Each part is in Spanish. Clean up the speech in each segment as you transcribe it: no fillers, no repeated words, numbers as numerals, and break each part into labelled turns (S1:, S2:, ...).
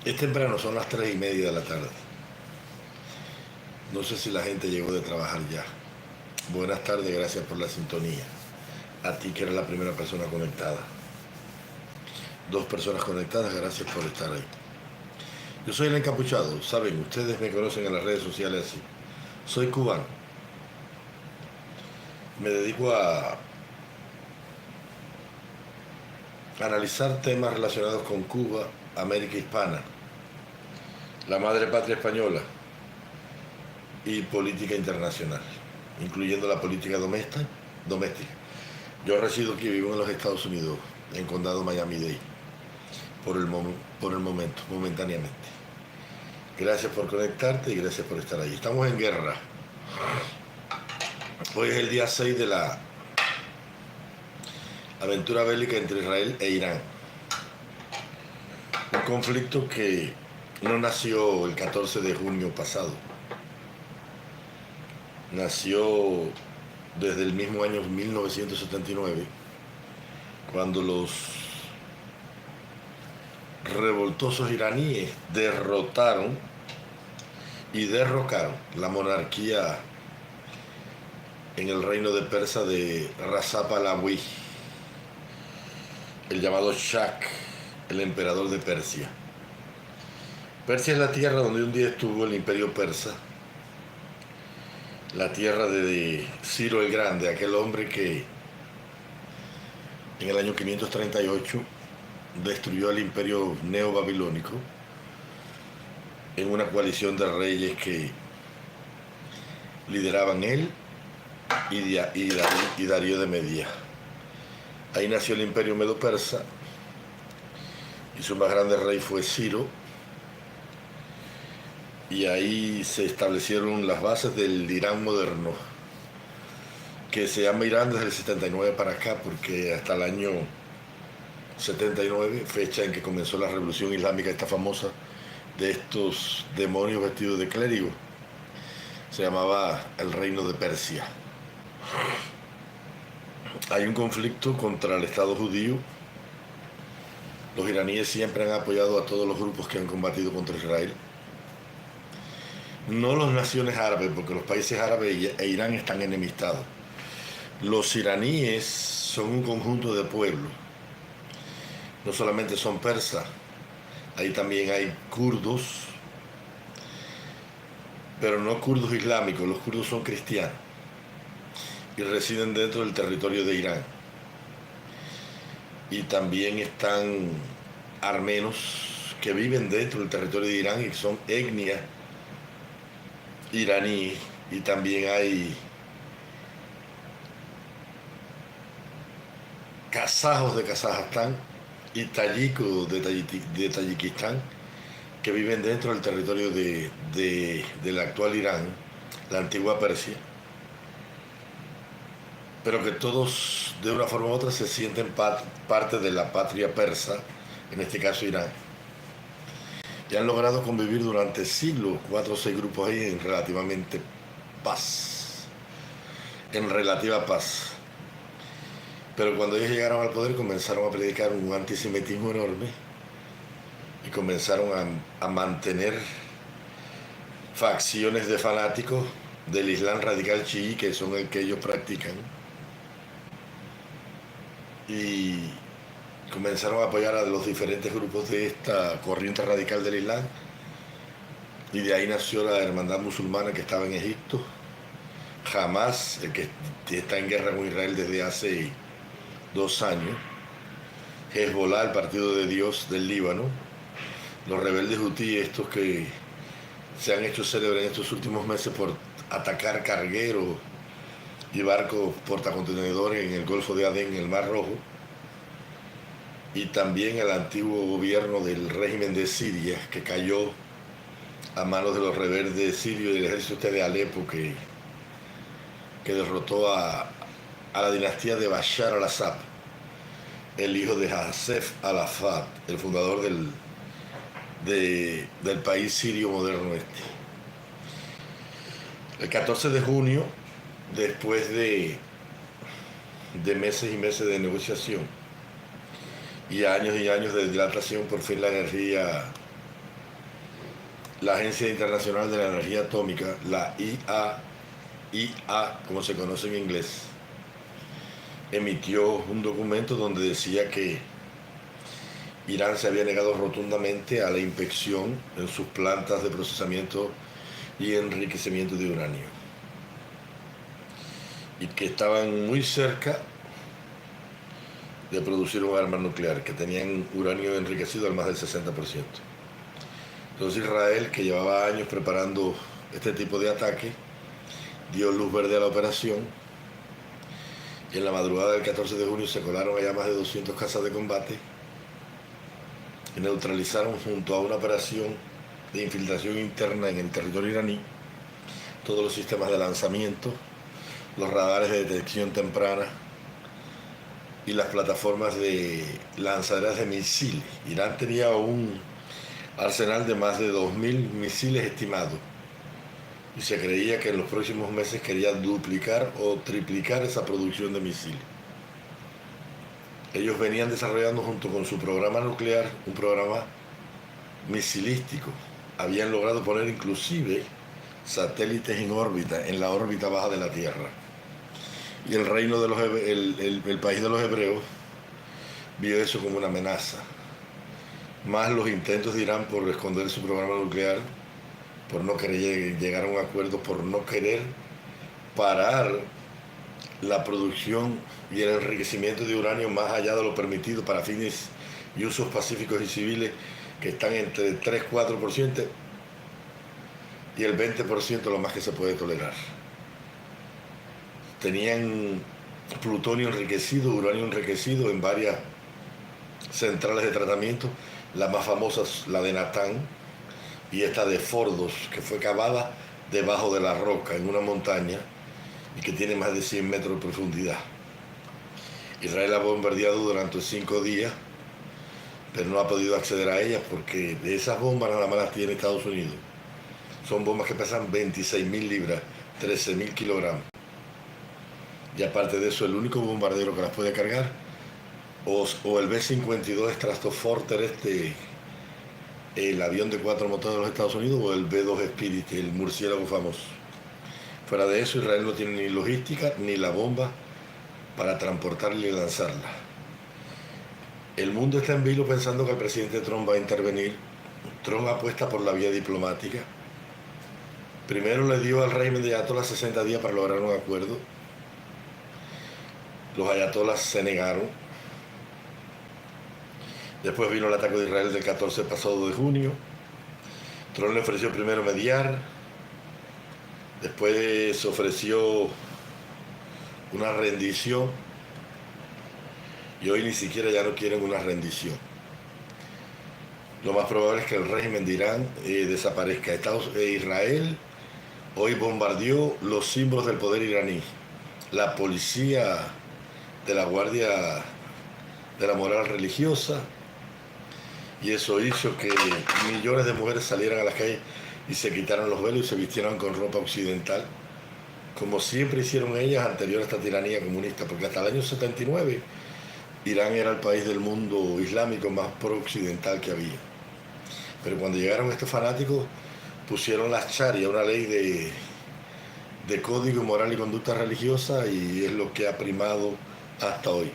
S1: Es temprano, son las 3:30 de la tarde. No sé si la gente llegó de trabajar ya. Buenas tardes, gracias por la sintonía. A ti que eres la primera persona conectada. 2 personas conectadas, gracias por estar ahí. Yo soy el encapuchado, saben, ustedes me conocen en las redes sociales así. Soy cubano. Me dedico a analizar temas relacionados con Cuba, América Hispana, la madre patria española y política internacional, incluyendo la política doméstica. Yo resido aquí, vivo en los Estados Unidos, en condado Miami-Dade, por el momento, momentáneamente. Gracias por conectarte y gracias por estar ahí. Estamos en guerra. Hoy es el día 6 de la aventura bélica entre Israel e Irán. Un conflicto que no nació el 14 de junio pasado. Nació desde el mismo año 1979, cuando los revoltosos iraníes derrotaron y derrocaron la monarquía en el reino de Persa de Reza Pahlaví, el llamado Shah, el emperador de Persia. Persia es la tierra donde un día estuvo el imperio persa, la tierra de Ciro el Grande, aquel hombre que en el año 538 destruyó el imperio neobabilónico en una coalición de reyes que lideraban él y Darío de Media. Ahí nació el imperio medo-persa y su más grande rey fue Ciro, y ahí se establecieron las bases del Irán moderno, que se llama Irán desde el 79 para acá, porque hasta el año 79, fecha en que comenzó la revolución islámica, esta famosa, de estos demonios vestidos de clérigo, se llamaba el reino de Persia. Hay un conflicto contra el Estado judío. Los iraníes siempre han apoyado a todos los grupos que han combatido contra Israel. No las naciones árabes, porque los países árabes e Irán están enemistados. Los iraníes son un conjunto de pueblos. No solamente son persas, ahí también hay kurdos, pero no kurdos islámicos, los kurdos son cristianos y residen dentro del territorio de Irán. Y también están armenos que viven dentro del territorio de Irán y son etnia iraní, y también hay kazajos de Kazajstán y tayikos de Tayikistán que viven dentro del territorio del actual Irán, la antigua Persia, pero que todos de una forma u otra se sienten parte de la patria persa, en este caso Irán, y han logrado convivir durante siglos, 4 o 6 grupos ahí en relativa paz. Pero cuando ellos llegaron al poder comenzaron a predicar un antisemitismo enorme y comenzaron a mantener facciones de fanáticos del Islam radical chií, que son el que ellos practican, y comenzaron a apoyar a los diferentes grupos de esta corriente radical del Islam, y de ahí nació la hermandad musulmana que estaba en Egipto, Hamas, el que está en guerra con Israel desde hace 2 años, Hezbollah, el partido de Dios del Líbano, los rebeldes hutí, estos que se han hecho célebres en estos últimos meses por atacar cargueros y barcos portacontenedores en el Golfo de Adén, en el Mar Rojo, y también el antiguo gobierno del régimen de Siria, que cayó a manos de los rebeldes sirios y del ejército de Alepo, que derrotó a la dinastía de Bashar al-Assad, el hijo de Hasef al-Assad, el fundador del país sirio moderno este. El 14 de junio, después de meses y meses de negociación y años de dilatación, por fin la energía la Agencia Internacional de la Energía Atómica, la IAEA, como se conoce en inglés, emitió un documento donde decía que Irán se había negado rotundamente a la inspección en sus plantas de procesamiento y enriquecimiento de uranio, y que estaban muy cerca de producir un arma nuclear, que tenían uranio enriquecido al más del 60%. Entonces Israel, que llevaba años preparando este tipo de ataque, dio luz verde a la operación, y en la madrugada del 14 de junio se colaron allá más de 200 cazas de combate y neutralizaron, junto a una operación de infiltración interna en el territorio iraní, todos los sistemas de lanzamiento, los radares de detección temprana y las plataformas de lanzaderas de misiles. Irán tenía un arsenal de más de 2.000 misiles estimados, y se creía que en los próximos meses quería duplicar o triplicar esa producción de misiles. Ellos venían desarrollando, junto con su programa nuclear, un programa misilístico. Habían logrado poner inclusive satélites en órbita, en la órbita baja de la Tierra. Y el reino de el país de los hebreos vio eso como una amenaza. Más los intentos de Irán por esconder su programa nuclear, por no querer llegar a un acuerdo, por no querer parar la producción y el enriquecimiento de uranio más allá de lo permitido para fines y usos pacíficos y civiles, que están entre el 3-4% y el 20% lo más que se puede tolerar. Tenían plutonio enriquecido, uranio enriquecido en varias centrales de tratamiento, la más famosa, la de Natán, y esta de Fordos, que fue cavada debajo de la roca en una montaña y que tiene más de 100 metros de profundidad. Israel ha bombardeado durante 5 días, pero no ha podido acceder a ellas porque de esas bombas nada más las tiene Estados Unidos. Son bombas que pesan 26.000 libras, 13.000 kilogramos. Y aparte de eso, el único bombardero que las puede cargar, o el B-52 Stratoforter, el avión de 4 motores de los Estados Unidos, o el B-2 Spirit, el murciélago famoso. Fuera de eso, Israel no tiene ni logística ni la bomba para transportarla y lanzarla. El mundo está en vilo pensando que el presidente Trump va a intervenir. Trump apuesta por la vía diplomática. Primero le dio al régimen de ayatolás 60 días para lograr un acuerdo. Los ayatolás se negaron. Después vino el ataque de Israel del 14 pasado de junio. Trump le ofreció primero mediar. Después se ofreció una rendición. Y hoy ni siquiera ya no quieren una rendición. Lo más probable es que el régimen de Irán desaparezca. Israel hoy bombardeó los símbolos del poder iraní. La policía de la Guardia de la Moral Religiosa. Y eso hizo que millones de mujeres salieran a las calles y se quitaran los velos y se vistieran con ropa occidental, como siempre hicieron ellas anterior a esta tiranía comunista, porque hasta el año 79 Irán era el país del mundo islámico más pro-occidental que había. Pero cuando llegaron estos fanáticos, pusieron la Sharia, una ley de código moral y conducta religiosa, y es lo que ha primado hasta hoy.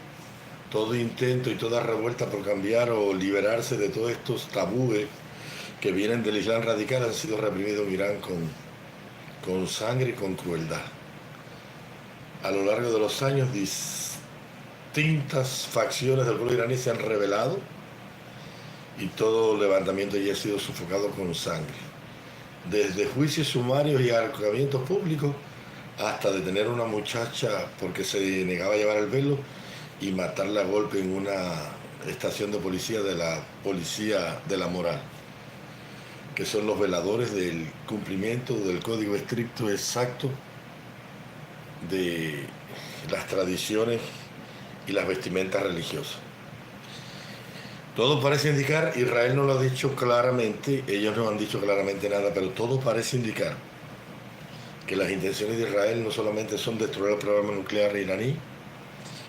S1: Todo intento y toda revuelta por cambiar o liberarse de todos estos tabúes que vienen del Islam radical han sido reprimidos en Irán con sangre y con crueldad. A lo largo de los años, distintas facciones del pueblo iraní se han rebelado y todo levantamiento ya ha sido sofocado con sangre. Desde juicios sumarios y ahorcamientos públicos hasta detener a una muchacha porque se negaba a llevar el velo y matarla a golpe en una estación de policía de la moral, que son los veladores del cumplimiento del código estricto exacto de las tradiciones y las vestimentas religiosas. Todo parece indicar, Israel no lo ha dicho claramente, ellos no han dicho claramente nada, pero todo parece indicar que las intenciones de Israel no solamente son destruir el programa nuclear iraní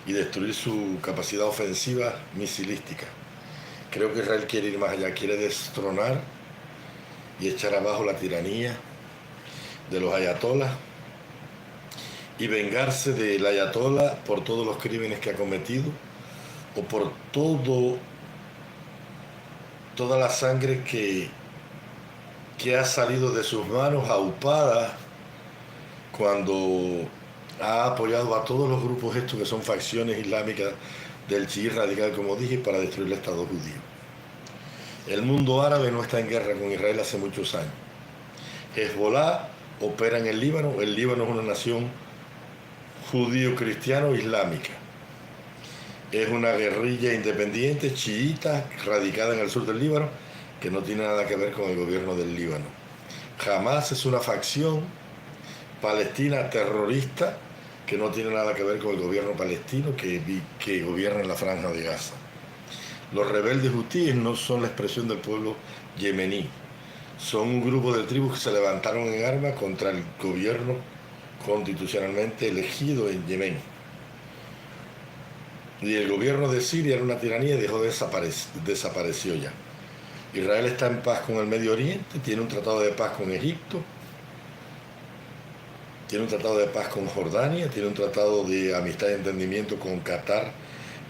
S1: y destruir su capacidad ofensiva misilística. Creo que Israel quiere ir más allá, quiere destronar y echar abajo la tiranía de los ayatolás y vengarse del ayatolá por todos los crímenes que ha cometido o por toda la sangre que ha salido de sus manos aupada cuando ha apoyado a todos los grupos estos que son facciones islámicas del chií radical, como dije, para destruir el Estado judío. El mundo árabe no está en guerra con Israel hace muchos años. Hezbollah opera en el Líbano. El Líbano es una nación judío-cristiano-islámica. Es una guerrilla independiente chiita radicada en el sur del Líbano que no tiene nada que ver con el gobierno del Líbano. Hamas es una facción palestina terrorista que no tiene nada que ver con el gobierno palestino que gobierna en la Franja de Gaza. Los rebeldes hutíes no son la expresión del pueblo yemení, son un grupo de tribus que se levantaron en armas contra el gobierno constitucionalmente elegido en Yemen. Y el gobierno de Siria era una tiranía y desapareció ya. Israel está en paz con el Medio Oriente, tiene un tratado de paz con Egipto, tiene un tratado de paz con Jordania, tiene un tratado de amistad y entendimiento con Qatar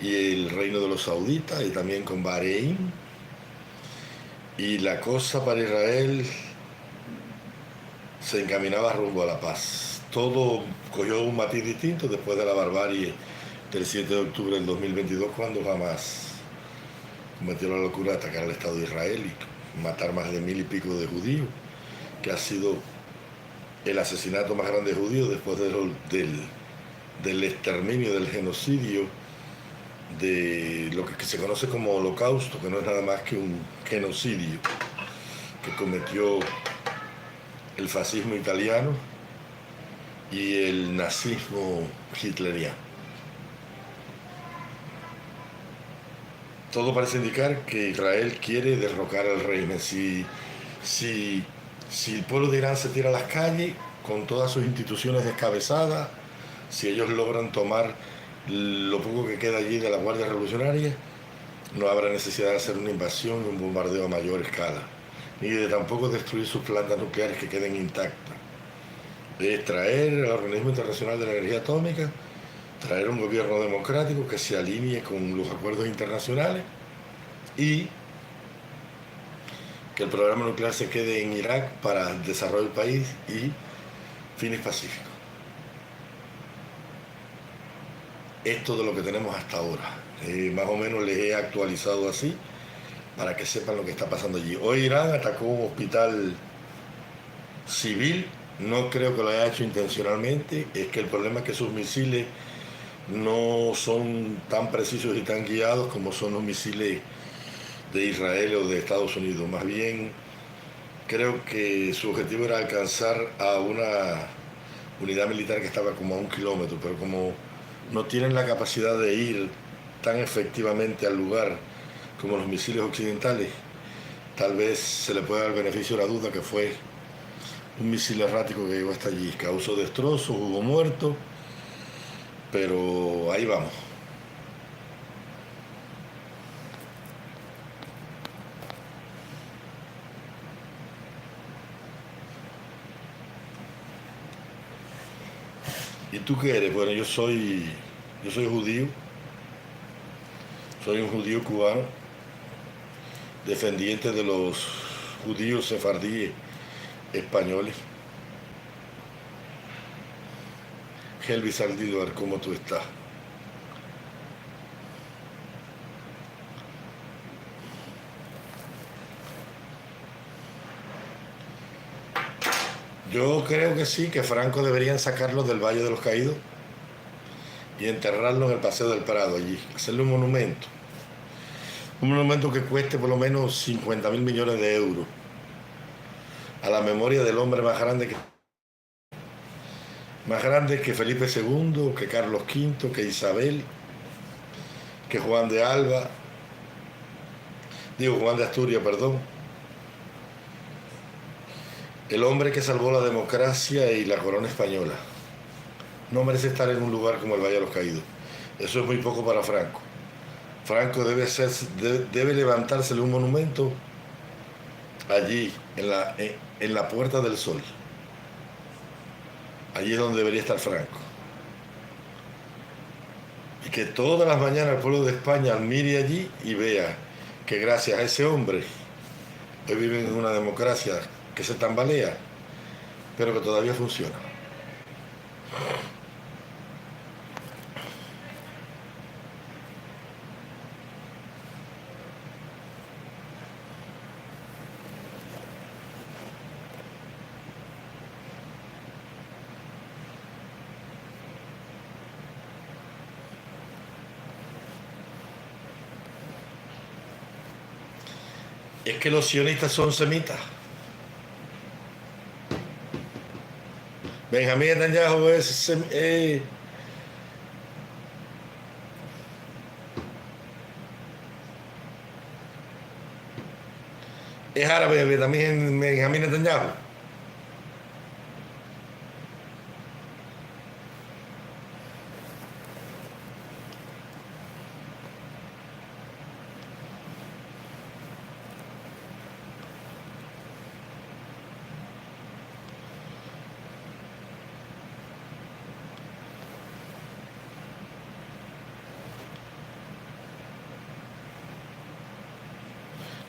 S1: y el Reino de los Sauditas y también con Bahrein. Y la cosa para Israel se encaminaba rumbo a la paz. Todo cogió un matiz distinto después de la barbarie del 7 de octubre del 2022, cuando Hamas cometió la locura de atacar al Estado de Israel y matar más de 1000 y pico de judíos, que ha sido el asesinato más grande de judíos después del exterminio, del genocidio, de lo que se conoce como holocausto, que no es nada más que un genocidio que cometió el fascismo italiano y el nazismo hitleriano. Todo parece indicar que Israel quiere derrocar al régimen. Si el pueblo de Irán se tira a las calles con todas sus instituciones descabezadas, si ellos logran tomar lo poco que queda allí de la Guardia Revolucionaria, no habrá necesidad de hacer una invasión y un bombardeo a mayor escala, ni de tampoco destruir sus plantas nucleares que queden intactas. Es traer al Organismo Internacional de la Energía Atómica, traer un gobierno democrático que se alinee con los acuerdos internacionales y que el programa nuclear se quede en Irak para el desarrollo del país y fines pacíficos. Esto de lo que tenemos hasta ahora. Más o menos les he actualizado así para que sepan lo que está pasando allí. Hoy Irán atacó un hospital civil. No creo que lo haya hecho intencionalmente. Es que el problema es que sus misiles no son tan precisos y tan guiados como son los misiles de Israel o de Estados Unidos. Más bien, creo que su objetivo era alcanzar a una unidad militar que estaba como a 1 kilómetro, pero como no tienen la capacidad de ir tan efectivamente al lugar como los misiles occidentales, tal vez se le pueda dar el beneficio de la duda que fue un misil errático que llegó hasta allí. Causó destrozos, hubo muertos, pero ahí vamos. ¿Y tú qué eres? Bueno, yo soy judío, soy un judío cubano, defendiente de los judíos sefardíes españoles. Helvi Saldívar, ¿cómo tú estás? Yo creo que sí, que Franco deberían sacarlo del Valle de los Caídos y enterrarlo en el Paseo del Prado allí, hacerle un monumento. Un monumento que cueste por lo menos 50.000 millones de euros a la memoria del hombre más grande que Felipe II, que Carlos V, que Isabel, que Juan de Asturias, perdón. El hombre que salvó la democracia y la corona española. No merece estar en un lugar como el Valle de los Caídos. Eso es muy poco para Franco. Franco debe levantársele un monumento allí, en la Puerta del Sol. Allí es donde debería estar Franco. Y que todas las mañanas el pueblo de España mire allí y vea que gracias a ese hombre hoy viven en una democracia que se tambalea, pero que todavía funciona. Es que los sionistas son semitas. Benjamín Netanyahu es árabe, Benjamín Netanyahu.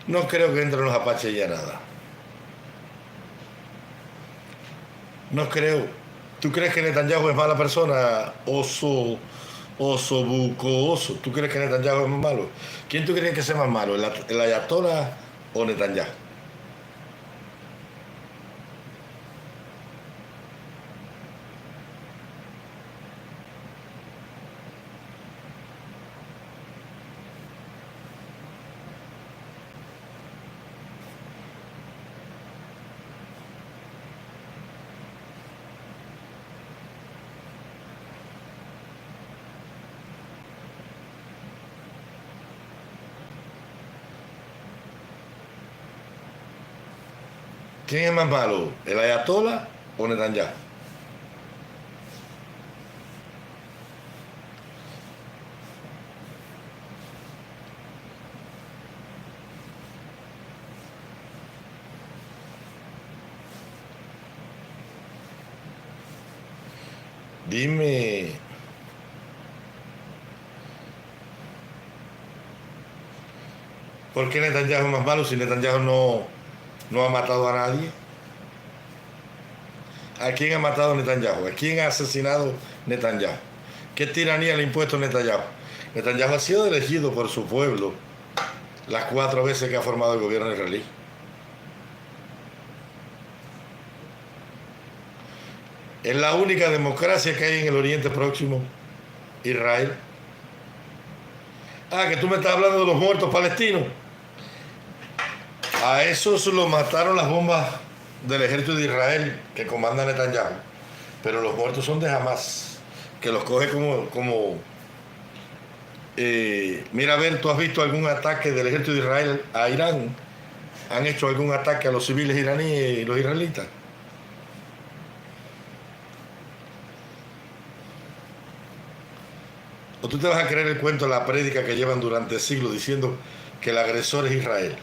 S1: No creo que entren los apaches ya nada. No creo. ¿Tú crees que Netanyahu es mala persona? Oso, buco, oso. ¿Tú crees que Netanyahu es más malo? ¿Quién tú crees que sea más malo? ¿El Ayatollah o Netanyahu? ¿Quién es más malo? ¿El Ayatollah o Netanyahu? Dime, ¿por qué Netanyahu es más malo si Netanyahu no ha matado a nadie? ¿A quién ha matado Netanyahu? ¿A quién ha asesinado Netanyahu? ¿Qué tiranía le ha impuesto Netanyahu? Netanyahu ha sido elegido por su pueblo las 4 veces que ha formado el gobierno israelí. Es la única democracia que hay en el Oriente Próximo, Israel. Ah, que tú me estás hablando de los muertos palestinos. A esos los mataron las bombas del ejército de Israel que comanda Netanyahu. Pero los muertos son de Hamas, que los coge mira, a ver, ¿tú has visto algún ataque del ejército de Israel a Irán? ¿Han hecho algún ataque a los civiles iraníes y los israelitas? ¿O tú te vas a creer el cuento de la prédica que llevan durante siglos diciendo que el agresor es Israel?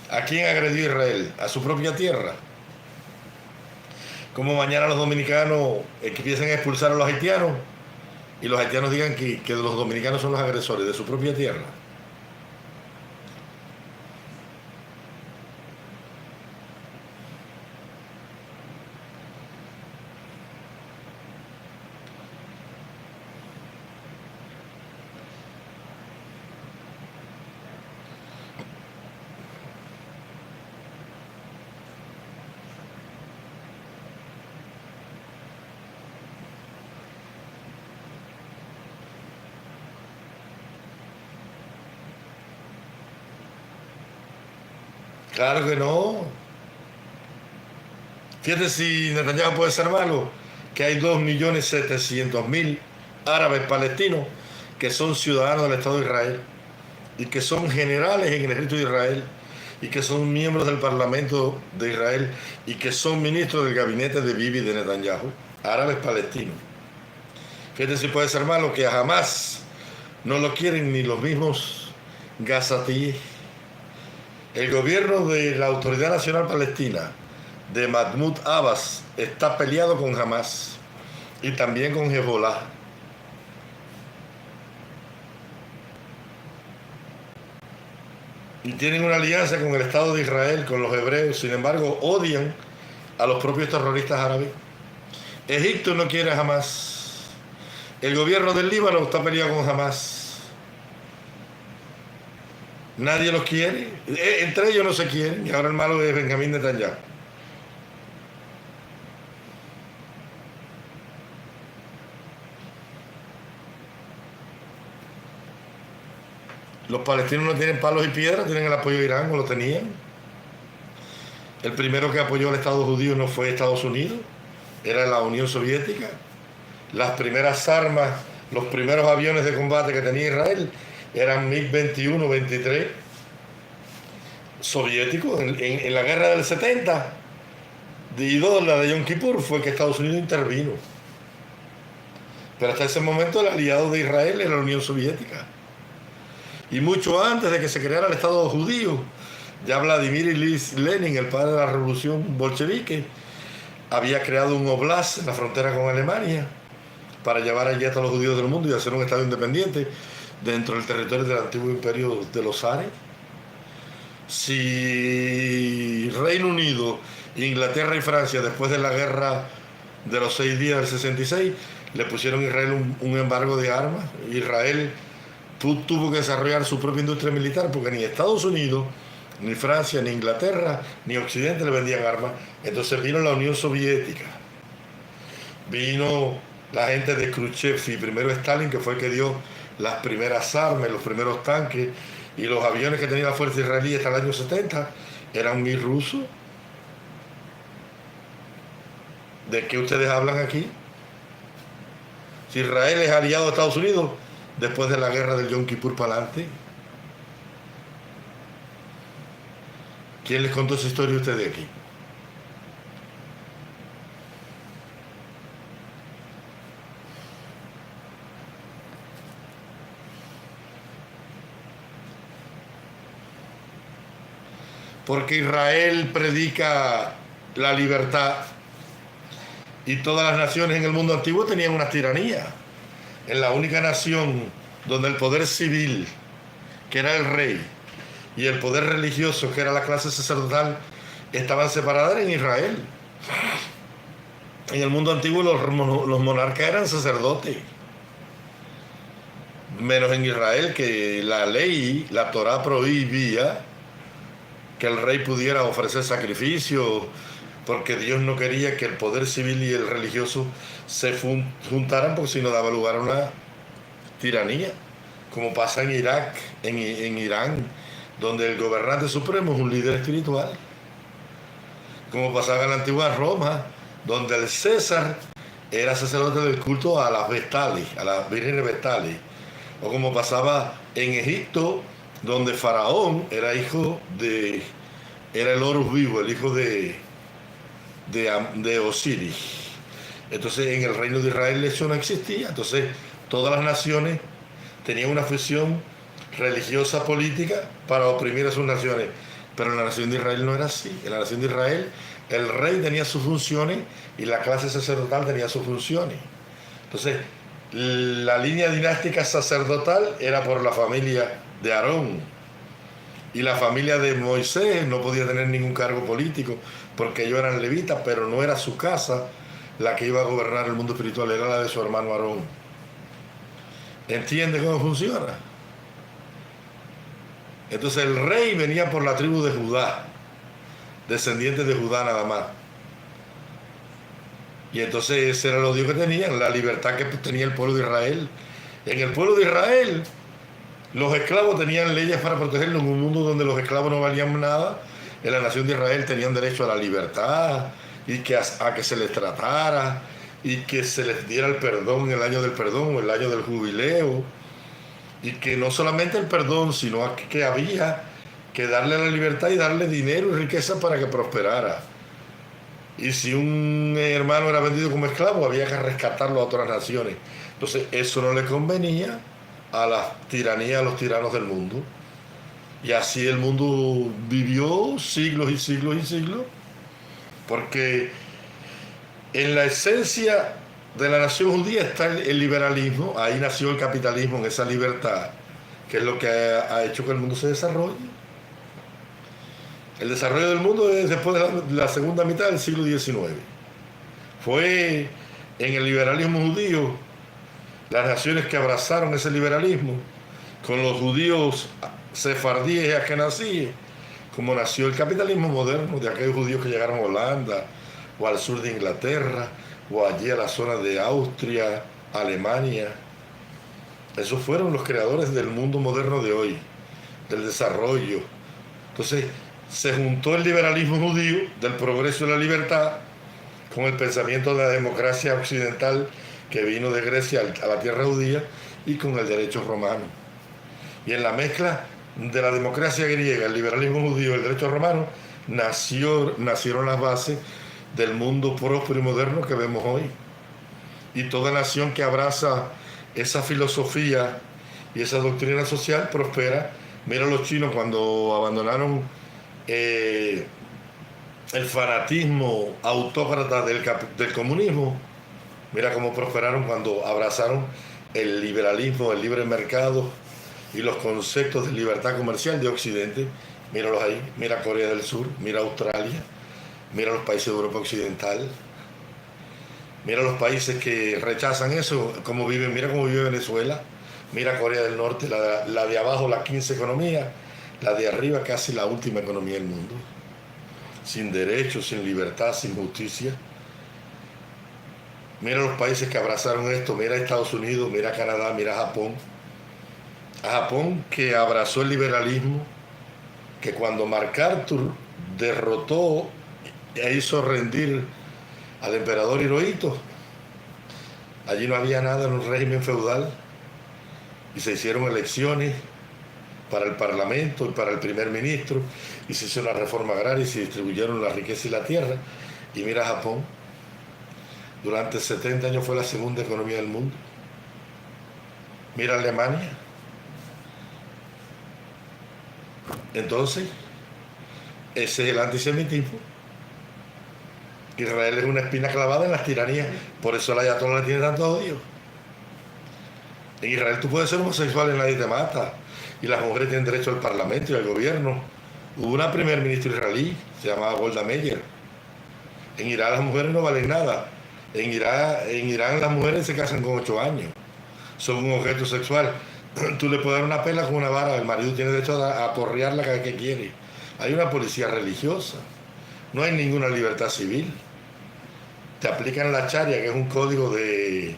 S1: ¿A quién agredió Israel? ¿A su propia tierra? Como mañana los dominicanos que empiecen a expulsar a los haitianos y los haitianos digan que los dominicanos son los agresores de su propia tierra. Claro que no. Fíjate si Netanyahu puede ser malo, que hay 2.700.000 árabes palestinos que son ciudadanos del Estado de Israel y que son generales en el ejército de Israel y que son miembros del Parlamento de Israel y que son ministros del gabinete de Bibi de Netanyahu, árabes palestinos. Fíjate si puede ser malo que a Hamas no lo quieren ni los mismos gazatíes El gobierno de la Autoridad Nacional Palestina de Mahmoud Abbas está peleado con Hamas y también con Hezbollah. Y tienen una alianza con el Estado de Israel, con los hebreos. Sin embargo, odian a los propios terroristas árabes. Egipto no quiere a Hamas. El gobierno del Líbano está peleado con Hamas. Nadie los quiere. Entre ellos no se quieren. Y ahora el malo es Benjamín Netanyahu. Los palestinos no tienen palos y piedras, tienen el apoyo de Irán, o lo tenían. El primero que apoyó al Estado judío no fue Estados Unidos, era la Unión Soviética. Las primeras armas, los primeros aviones de combate que tenía Israel eran MiG-21, 23 soviéticos. En la guerra del 70 y la de Yom Kippur, fue que Estados Unidos intervino. Pero hasta ese momento el aliado de Israel era la Unión Soviética. Y mucho antes de que se creara el Estado judío, ya Vladimir Ilich Lenin, el padre de la revolución bolchevique, había creado un oblast en la frontera con Alemania para llevar allí a todos los judíos del mundo y hacer un Estado independiente dentro del territorio del antiguo imperio de los zares. Si Reino Unido, Inglaterra y Francia, después de la guerra de los 6 días del 66, le pusieron a Israel un embargo de armas, Israel tuvo que desarrollar su propia industria militar porque ni Estados Unidos, ni Francia, ni Inglaterra, ni Occidente le vendían armas. Entonces vino la Unión Soviética, vino la gente de Khrushchev y primero Stalin, que fue el que dio las primeras armas, los primeros tanques y los aviones que tenía la fuerza israelí hasta el año 70 eran MiG rusos. ¿De qué ustedes hablan aquí? Si Israel es aliado de Estados Unidos después de la guerra del Yom Kippur para adelante. ¿Quién les contó esa historia a ustedes aquí? Porque Israel predica la libertad y todas las naciones en el mundo antiguo tenían una tiranía. En la única nación donde el poder civil, que era el rey, y el poder religioso, que era la clase sacerdotal, estaban separadas en Israel. En el mundo antiguo los monarcas eran sacerdotes, menos en Israel, que la ley, la Torá prohibía que el rey pudiera ofrecer sacrificios, porque Dios no quería que el poder civil y el religioso se juntaran, porque si no daba lugar a una tiranía, como pasa en Irak, en Irán, donde el gobernante supremo es un líder espiritual, como pasaba en la antigua Roma, donde el César era sacerdote del culto a las Vestales, a las vírgenes Vestales, o como pasaba en Egipto, donde Faraón era era el Horus vivo, el hijo de Osiris. Entonces en el reino de Israel eso no existía. Entonces todas las naciones tenían una fusión religiosa política para oprimir a sus naciones. Pero en la nación de Israel no era así. En la nación de Israel el rey tenía sus funciones y la clase sacerdotal tenía sus funciones. Entonces la línea dinástica sacerdotal era por la familia de Aarón. Y la familia de Moisés no podía tener ningún cargo político porque ellos eran levitas, pero no era su casa la que iba a gobernar el mundo espiritual, era la de su hermano Aarón. ¿Entiende cómo funciona? Entonces el rey venía por la tribu de Judá, descendientes de Judá nada más. Y entonces ese era lo Dios que tenían, la libertad que tenía el pueblo de Israel. En el pueblo de Israel los esclavos tenían leyes para protegerlos en un mundo donde los esclavos no valían nada. En la nación de Israel tenían derecho a la libertad y a que se les tratara y que se les diera el perdón en el año del perdón o el año del jubileo. Y que no solamente el perdón, sino que había que darle la libertad y darle dinero y riqueza para que prosperara. Y si un hermano era vendido como esclavo, había que rescatarlo a otras naciones. Entonces eso no le convenía a la tiranía, a los tiranos del mundo. Y así el mundo vivió siglos y siglos y siglos, porque en la esencia de la nación judía está el liberalismo, ahí nació el capitalismo en esa libertad, que es lo que ha hecho que el mundo se desarrolle. El desarrollo del mundo es después de la segunda mitad del siglo XIX. Fue en el liberalismo judío, las naciones que abrazaron ese liberalismo, con los judíos sefardíes y askenazíes, como nació el capitalismo moderno, de aquellos judíos que llegaron a Holanda, o al sur de Inglaterra, o allí a la zona de Austria, Alemania. Esos fueron los creadores del mundo moderno de hoy, del desarrollo. Entonces, se juntó el liberalismo judío, del progreso y la libertad, con el pensamiento de la democracia occidental que vino de Grecia a la tierra judía, y con el derecho romano. Y en la mezcla de la democracia griega, el liberalismo judío y el derecho romano, nacieron las bases del mundo próspero y moderno que vemos hoy. Y toda nación que abraza esa filosofía y esa doctrina social prospera. Mira los chinos cuando abandonaron el fanatismo autócrata del comunismo. Mira cómo prosperaron cuando abrazaron el liberalismo, el libre mercado y los conceptos de libertad comercial de Occidente. Míralos ahí, mira Corea del Sur, mira Australia, mira los países de Europa Occidental, mira los países que rechazan eso, cómo viven, mira cómo vive Venezuela, mira Corea del Norte, la de abajo la 15 economía, la de arriba casi la última economía del mundo, sin derechos, sin libertad, sin justicia. Mira los países que abrazaron esto, mira Estados Unidos, mira Canadá, mira Japón. A Japón, que abrazó el liberalismo, que cuando MacArthur derrotó e hizo rendir al emperador Hirohito, allí no había nada en un régimen feudal y se hicieron elecciones para el parlamento y para el primer ministro y se hizo una reforma agraria y se distribuyeron la riqueza y la tierra. Y mira Japón, durante 70 años fue la segunda economía del mundo. Mira Alemania. Entonces, ese es el antisemitismo. Israel es una espina clavada en las tiranías, por eso la ayatollah le tiene tanto odio. En Israel tú puedes ser homosexual y nadie te mata, y las mujeres tienen derecho al parlamento y al gobierno. Hubo una primer ministra israelí, se llamaba Golda Meir. En Irán las mujeres no valen nada. En Irán las mujeres se casan con 8 años, son un objeto sexual. Tú le puedes dar una pela con una vara, el marido tiene derecho a aporrearla cada que quiere. Hay una policía religiosa, no hay ninguna libertad civil. Te aplican la charia, que es un código de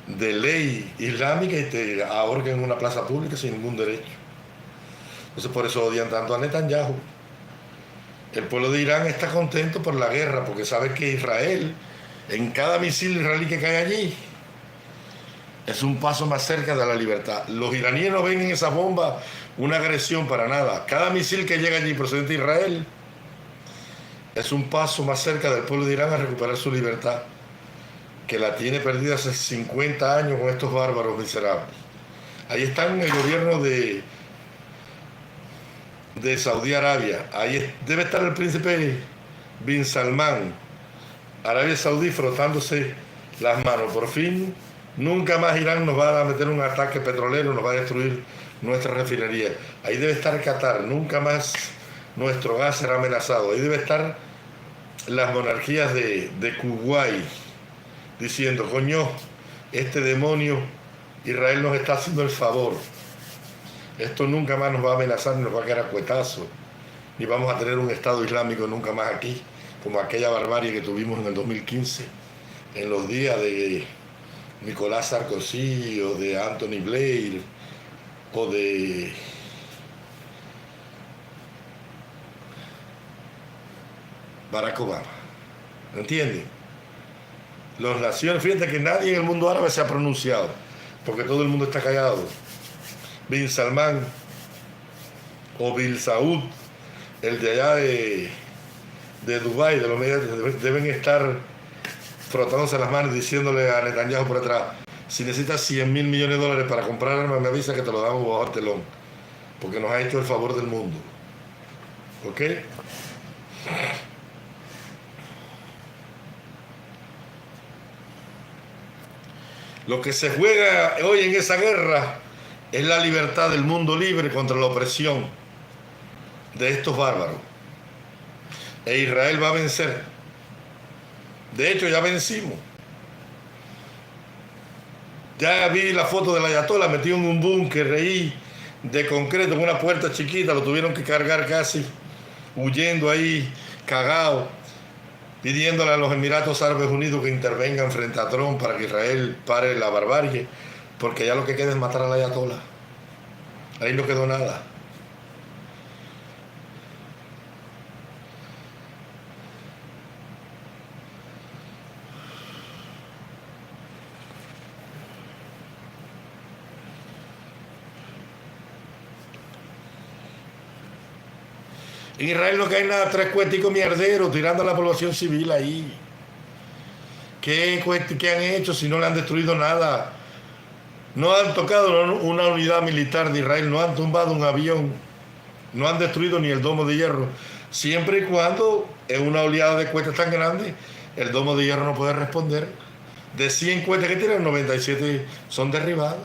S1: ley islámica, y te ahorcan en una plaza pública sin ningún derecho. Entonces por eso odian tanto a Netanyahu. El pueblo de Irán está contento por la guerra, porque sabe que Israel, en cada misil israelí que cae allí, es un paso más cerca de la libertad. Los iraníes no ven en esa bomba una agresión para nada. Cada misil que llega allí procedente de Israel es un paso más cerca del pueblo de Irán a recuperar su libertad, que la tiene perdida hace 50 años con estos bárbaros miserables. Ahí están el gobierno de Saudí Arabia. Ahí debe estar el príncipe Bin Salman, Arabia Saudí, frotándose las manos. Por fin, nunca más Irán nos va a meter un ataque petrolero, nos va a destruir nuestra refinería. Ahí debe estar Qatar, nunca más nuestro gas será amenazado. Ahí debe estar las monarquías de Kuwait, diciendo, coño, este demonio, Israel nos está haciendo el favor. Esto nunca más nos va a amenazar, ni nos va a caer a cuetazo, ni vamos a tener un Estado Islámico nunca más aquí, como aquella barbarie que tuvimos en el 2015, en los días de Nicolás Sarkozy, o de Anthony Blair, o de Barack Obama. ¿Entienden? Las naciones, fíjate que nadie en el mundo árabe se ha pronunciado, porque todo el mundo está callado. Bin Salman o Bin Saud, el de allá de Dubái, de los medios, deben estar frotándose las manos diciéndole a Netanyahu por atrás, si necesitas $100.000 millones para comprar armas, me avisa que te lo damos bajo el telón. porque nos ha hecho el favor del mundo. ¿Ok? Lo que se juega hoy en esa guerra es la libertad del mundo libre contra la opresión de estos bárbaros. E Israel va a vencer. De hecho, ya vencimos. Ya vi la foto del ayatolá metido en un búnker ahí de concreto, en una puerta chiquita, lo tuvieron que cargar casi, huyendo ahí, cagado, pidiéndole a los Emiratos Árabes Unidos que intervengan frente a Trump para que Israel pare la barbarie, porque ya lo que queda es matar al ayatolá. Ahí no quedó nada. En Israel no cae nada, tres cueticos mierderos tirando a la población civil ahí. ¿Qué han hecho si no le han destruido nada? No han tocado una unidad militar de Israel, no han tumbado un avión, no han destruido ni el domo de hierro. Siempre y cuando en una oleada de cohetes tan grande, el domo de hierro no puede responder. De 100 cohetes que tienen, 97 son derribados.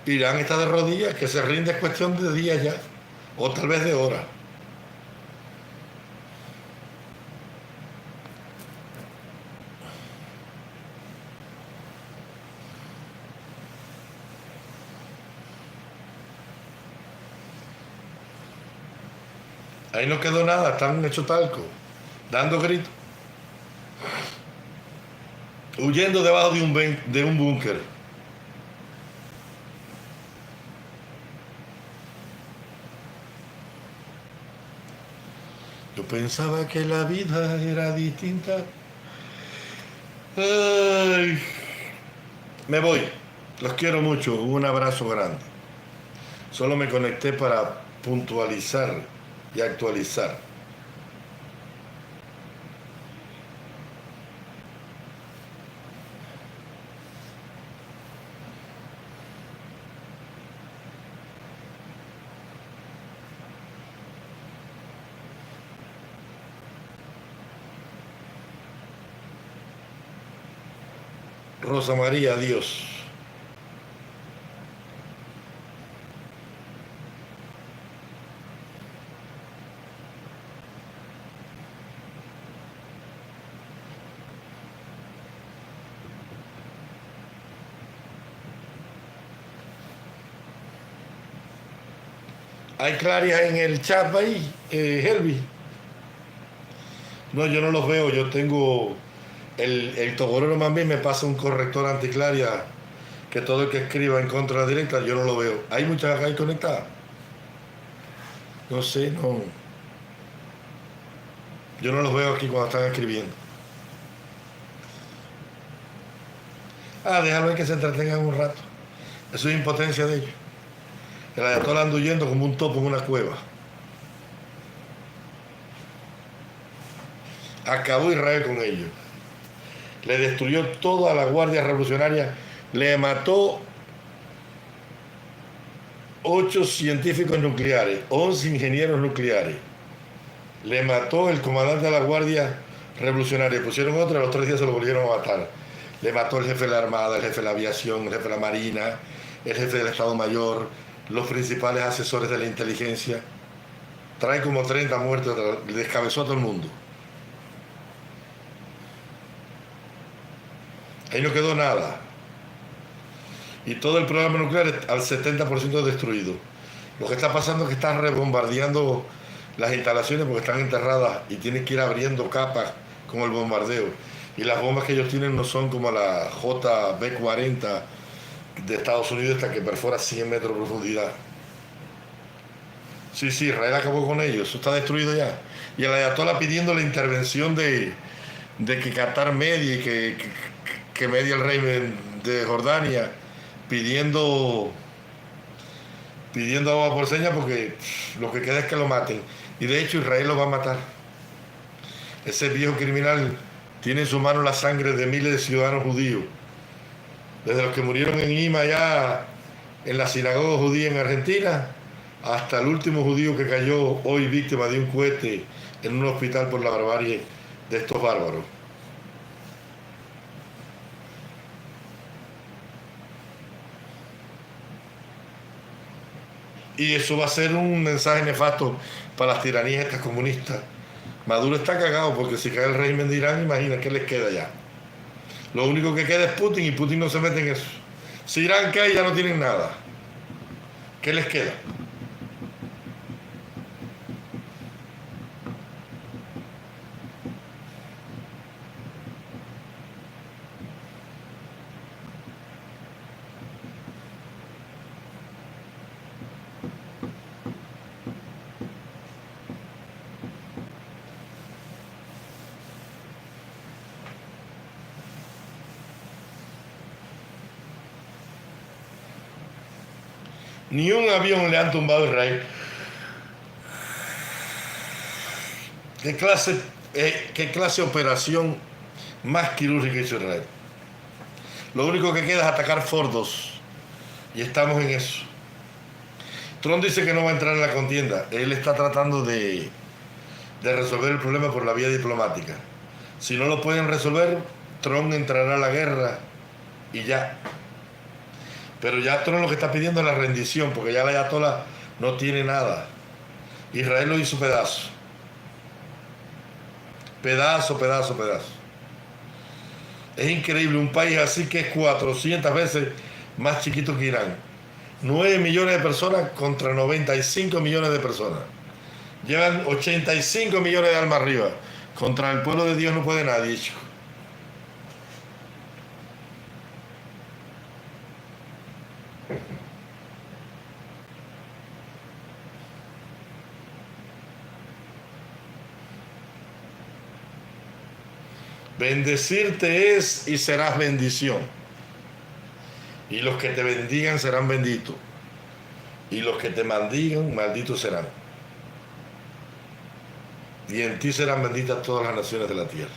S1: Irán está de rodillas, que se rinde es cuestión de días ya, o tal vez de horas. Ahí no quedó nada, están hechos talco, dando gritos, huyendo debajo de un búnker. Yo pensaba que la vida era distinta. Ay, me voy, los quiero mucho, un abrazo grande. Solo me conecté para puntualizar y actualizar. Rosa María, adiós. ¿Hay clarias en el chat ahí, Helvi? No, yo no los veo, yo tengo... El togorero más bien me pasa un corrector anticlaria que todo el que escriba en contra de la directa, yo no lo veo. ¿Hay muchas ahí conectadas? No sé, no. Yo no los veo aquí cuando están escribiendo. Déjalo que se entretengan un rato. Eso es impotencia de ellos. El ayatolá anda huyendo como un topo en una cueva. Acabó Israel con ellos. Le destruyó toda la Guardia Revolucionaria. Le mató 8 científicos nucleares, 11 ingenieros nucleares. Le mató el comandante de la Guardia Revolucionaria. Pusieron otro, a los 3 días se lo volvieron a matar. Le mató el jefe de la Armada, el jefe de la Aviación, el jefe de la Marina, el jefe del Estado Mayor, los principales asesores de la inteligencia. Trae como 30 muertos, le descabezó a todo el mundo. Ahí no quedó nada. Y todo el programa nuclear al 70% destruido. Lo que está pasando es que están rebombardeando las instalaciones porque están enterradas y tienen que ir abriendo capas con el bombardeo. Y las bombas que ellos tienen no son como la JB-40 de Estados Unidos, esta que perfora 100 metros de profundidad. Sí, Israel acabó con ellos, eso está destruido ya. Y el ayatolá pidiendo la intervención de que Qatar medie y que medie el rey de Jordania, pidiendo agua por señas porque lo que queda es que lo maten. Y de hecho Israel lo va a matar. Ese viejo criminal tiene en su mano la sangre de miles de ciudadanos judíos. Desde los que murieron en Lima ya en la sinagoga judía en Argentina, hasta el último judío que cayó hoy víctima de un cohete en un hospital por la barbarie de estos bárbaros. Y eso va a ser un mensaje nefasto para las tiranías estas comunistas. Maduro está cagado porque si cae el régimen de Irán, imagina qué les queda ya. Lo único que queda es Putin y Putin no se mete en eso. Si Irán cae ya no tienen nada. ¿Qué les queda? Ni un avión le han tumbado a Israel. ¿Qué clase de operación más quirúrgica hizo Israel? Lo único que queda es atacar Fordos. Y estamos en eso. Trump dice que no va a entrar en la contienda. Él está tratando de resolver el problema por la vía diplomática. Si no lo pueden resolver, Trump entrará a la guerra y ya. Pero ya Trump lo que está pidiendo es la rendición, porque ya la Ayatollah no tiene nada. Israel lo hizo pedazo. Pedazo, pedazo, pedazo. Es increíble, un país así que es 400 veces más chiquito que Irán. 9 millones de personas contra 95 millones de personas. Llevan 85 millones de almas arriba. Contra el pueblo de Dios no puede nadie, chico. Bendecirte es y serás bendición. Y los que te bendigan serán benditos. Y los que te maldigan, malditos serán. Y en ti serán benditas todas las naciones de la tierra.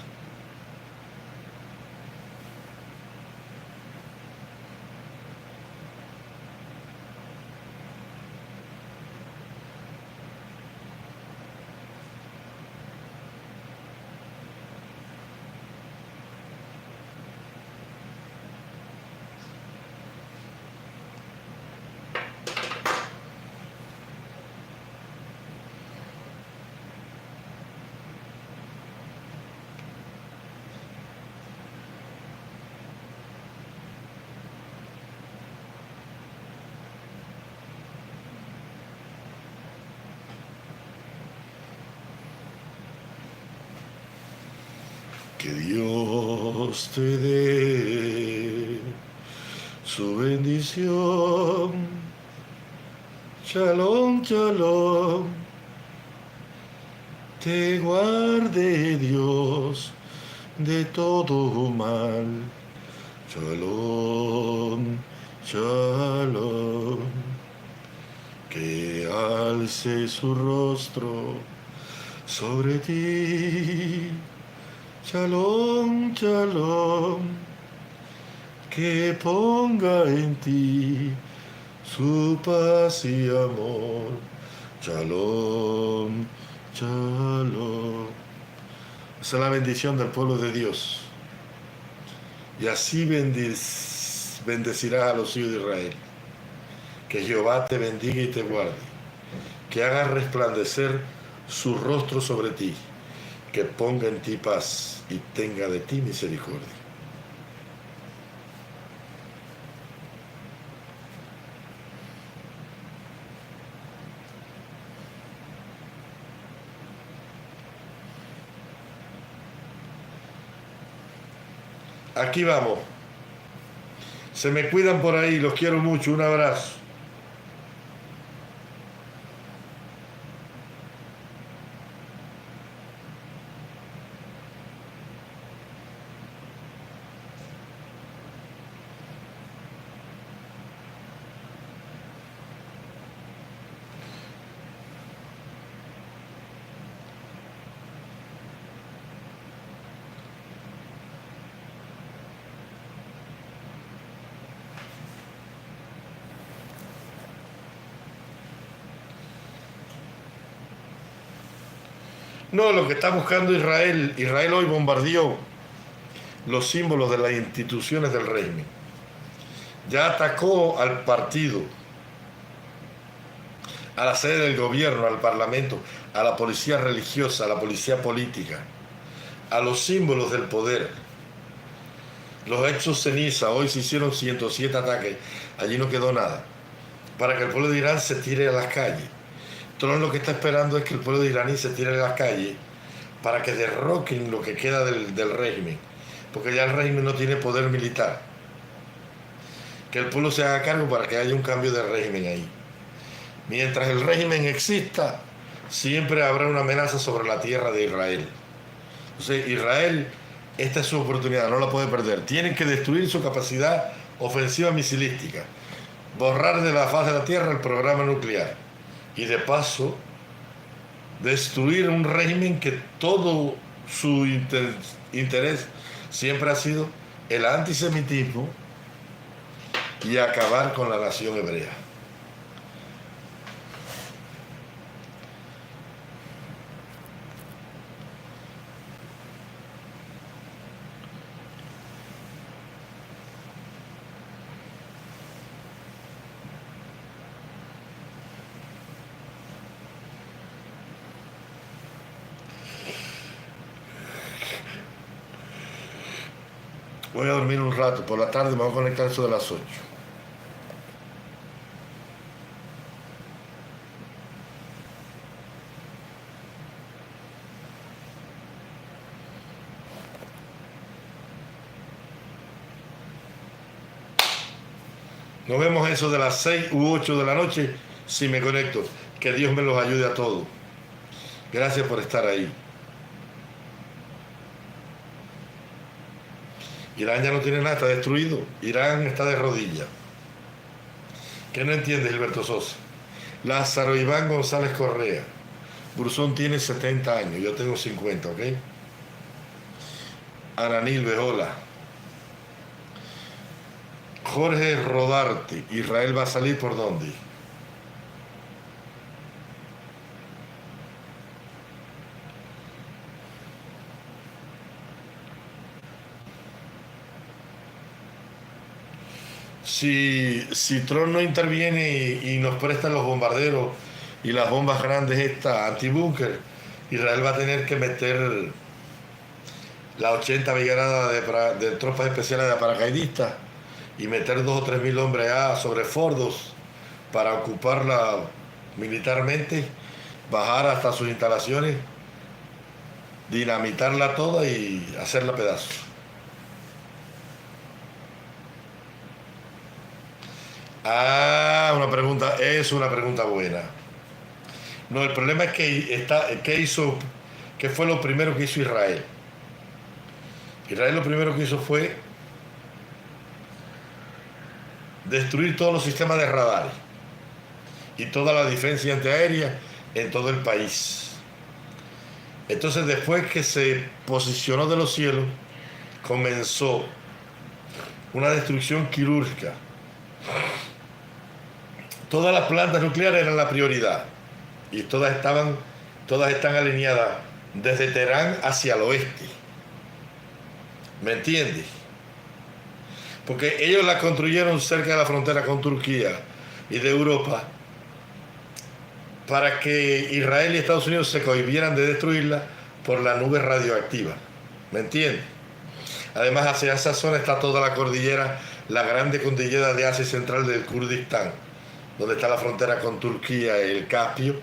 S1: Que Dios te dé su bendición. Shalom, shalom. Te guarde Dios de todo mal. Shalom, shalom. Que alce su rostro sobre ti. Shalom, shalom, que ponga en ti su paz y amor. Shalom, shalom. Esa es la bendición del pueblo de Dios. Y así bendecirás a los hijos de Israel. Que Jehová te bendiga y te guarde. Que haga resplandecer su rostro sobre ti. Que ponga en ti paz y tenga de ti misericordia. Aquí vamos. Se me cuidan por ahí, los quiero mucho, un abrazo. No, lo que está buscando Israel, Israel hoy bombardeó los símbolos de las instituciones del régimen. Ya atacó al partido, a la sede del gobierno, al parlamento, a la policía religiosa, a la policía política, a los símbolos del poder. Los hechos ceniza, hoy se hicieron 107 ataques, allí no quedó nada, para que el pueblo de Irán se tire a las calles. Todo lo que está esperando es que el pueblo de Irán se tire a las calles para que derroquen lo que queda del régimen, porque ya el régimen no tiene poder militar. Que el pueblo se haga cargo para que haya un cambio de régimen ahí. Mientras el régimen exista, siempre habrá una amenaza sobre la tierra de Israel. Entonces, Israel, esta es su oportunidad, no la puede perder. Tienen que destruir su capacidad ofensiva misilística, borrar de la faz de la tierra el programa nuclear y de paso destruir un régimen que todo su interés siempre ha sido el antisemitismo y acabar con la nación hebrea. Voy a dormir un rato, por la tarde me voy a conectar eso de las 8. Nos vemos eso de las 6 u 8 de la noche si me conecto. Que Dios me los ayude a todos. Gracias por estar ahí. Irán ya no tiene nada, está destruido. Irán está de rodillas. ¿Qué no entiende Gilberto Sosa? Lázaro Iván González Correa. Burzón tiene 70 años, yo tengo 50, ¿ok? Ananil Bejola. Jorge Rodarte. Israel va a salir por dónde. Si Trump no interviene y nos presta los bombarderos y las bombas grandes estas antibúnker, Israel va a tener que meter las 80 brigadas de tropas especiales de paracaidistas y meter 2 o 3 mil hombres sobre Fordos para ocuparla militarmente, bajar hasta sus instalaciones, dinamitarla toda y hacerla pedazos. Es una pregunta buena. No, el problema es ¿qué fue lo primero que hizo Israel? Israel lo primero que hizo fue destruir todos los sistemas de radares y toda la defensa antiaérea en todo el país. Entonces, después que se posicionó de los cielos, comenzó una destrucción quirúrgica. Todas las plantas nucleares eran la prioridad y todas están alineadas desde Teherán hacia el oeste. ¿Me entiendes? Porque ellos la construyeron cerca de la frontera con Turquía y de Europa para que Israel y Estados Unidos se cohibieran de destruirla por la nube radioactiva. ¿Me entiendes? Además, hacia esa zona está toda la cordillera, la grande cordillera de Asia Central del Kurdistán, donde está la frontera con Turquía, el Caspio,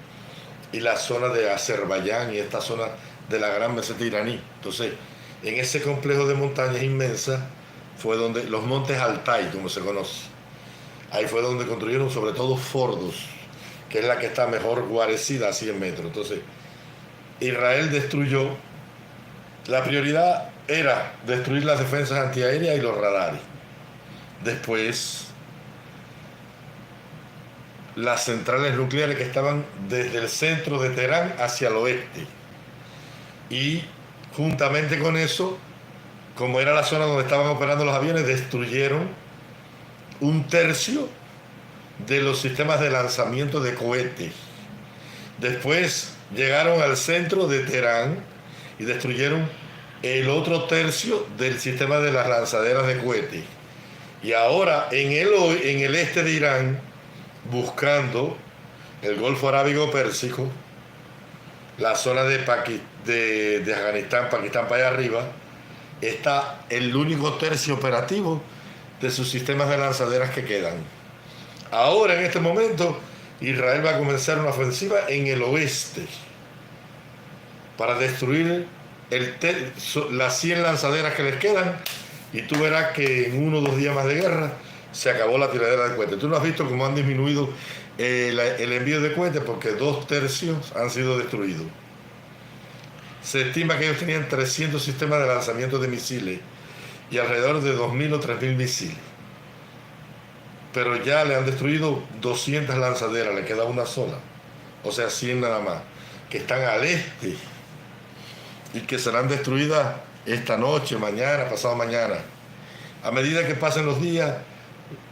S1: y la zona de Azerbaiyán y esta zona de la gran meseta iraní. Entonces, en ese complejo de montañas inmensas fue donde, los montes Altai, como se conoce, ahí fue donde construyeron sobre todo Fordos, que es la que está mejor guarecida a 100 metros. Entonces, Israel destruyó, la prioridad era destruir las defensas antiaéreas y los radares. Después, las centrales nucleares que estaban desde el centro de Teherán hacia el oeste. Y juntamente con eso, como era la zona donde estaban operando los aviones, destruyeron 1/3 de los sistemas de lanzamiento de cohetes Después llegaron al centro de Teherán y destruyeron el otro tercio del sistema de las lanzaderas de cohetes. Y ahora en el este de Irán, buscando el Golfo Arábigo Pérsico, la zona de Afganistán, Pakistán para allá arriba, está el único tercio operativo de sus sistemas de lanzaderas que quedan. Ahora, en este momento, Israel va a comenzar una ofensiva en el oeste para destruir las 100 lanzaderas que les quedan, y tú verás que en 1 o 2 días más de guerra se acabó la tiradera de cohetes. Tú no has visto cómo han disminuido el envío de cohetes, porque 2/3 han sido destruidos. Se estima que ellos tenían 300 sistemas de lanzamiento de misiles y alrededor de 2.000 o 3.000 misiles. Pero ya le han destruido 200 lanzaderas, le queda una sola. O sea, 100 nada más, que están al este y que serán destruidas esta noche, mañana, pasado mañana. A medida que pasen los días,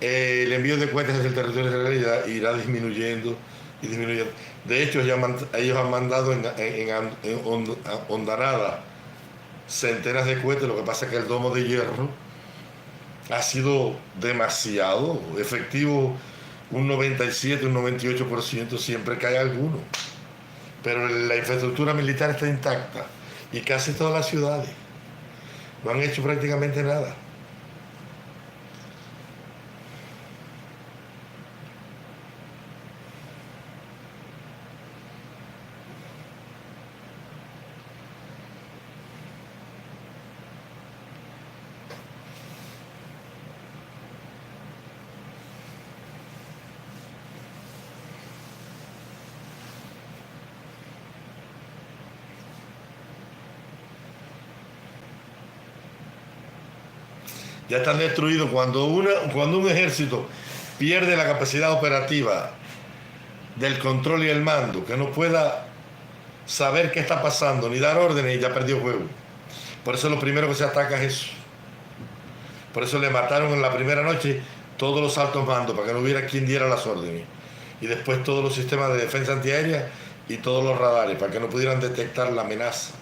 S1: el envío de cohetes hacia el territorio israelí irá disminuyendo y disminuyendo. De hecho, ellos han mandado en ondanada centenas de cohetes. Lo que pasa es que el domo de hierro ha sido demasiado efectivo, un 97, un 98%, siempre cae alguno. Pero la infraestructura militar está intacta y casi todas las ciudades no han hecho prácticamente nada. Ya están destruidos. Cuando un ejército pierde la capacidad operativa del control y el mando, que no pueda saber qué está pasando ni dar órdenes, ya perdió el juego. Por eso lo primero que se ataca es eso. Por eso le mataron en la primera noche todos los altos mandos, para que no hubiera quien diera las órdenes. Y después todos los sistemas de defensa antiaérea y todos los radares, para que no pudieran detectar la amenaza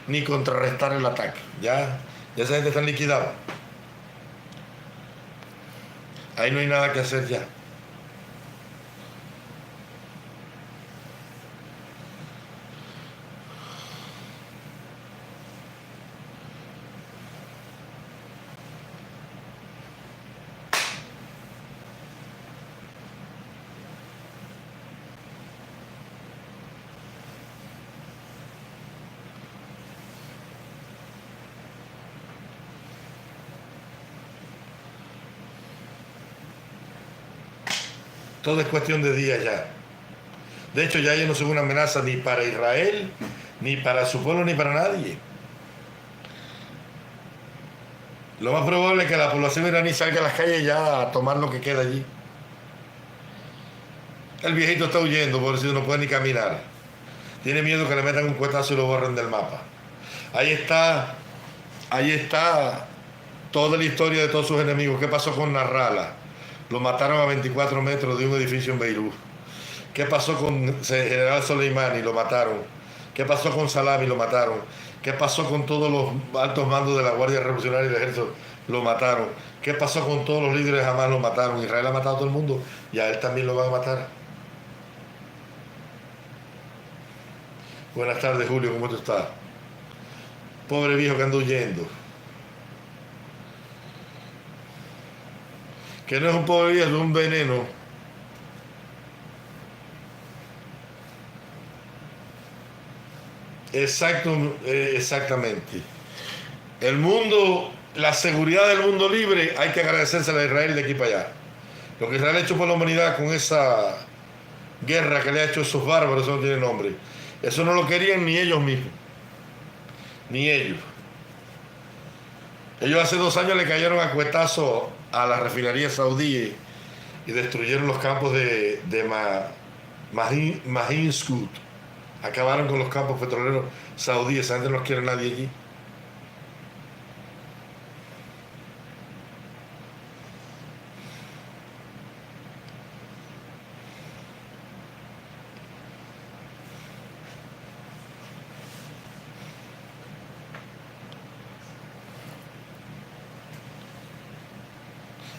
S1: ni contrarrestar el ataque. Ya esa gente está liquidada. Ahí no hay nada que hacer ya. Todo es cuestión de días ya. De hecho, ya ellos no son una amenaza ni para Israel, ni para su pueblo, ni para nadie. Lo más probable es que la población iraní salga a las calles ya a tomar lo que queda allí. El viejito está huyendo, por eso no puede ni caminar. Tiene miedo que le metan un cuetazo y lo borren del mapa. Ahí está toda la historia de todos sus enemigos. ¿Qué pasó con Nasrallah? Lo mataron a 24 metros de un edificio en Beirut. ¿Qué pasó con el general Soleimani? Lo mataron. ¿Qué pasó con Salami? Lo mataron. ¿Qué pasó con todos los altos mandos de la Guardia Revolucionaria y del Ejército? Lo mataron. ¿Qué pasó con todos los líderes jamás? Lo mataron. Israel ha matado a todo el mundo y a él también lo van a matar. Buenas tardes, Julio, ¿cómo tú estás? Pobre viejo que anda huyendo. Que no es un pobre viejo, es un veneno. Exactamente. El mundo, la seguridad del mundo libre, hay que agradecérsela a Israel de aquí para allá. Lo que Israel ha hecho por la humanidad con esa guerra que le ha hecho a esos bárbaros, eso no tiene nombre. Eso no lo querían ni ellos mismos. Ni ellos. Ellos hace 2 años le cayeron a cuetazo a la refinería saudí y destruyeron los campos de Mahinskut. Acabaron con los campos petroleros saudíes. Esa gente no los quiere nadie allí.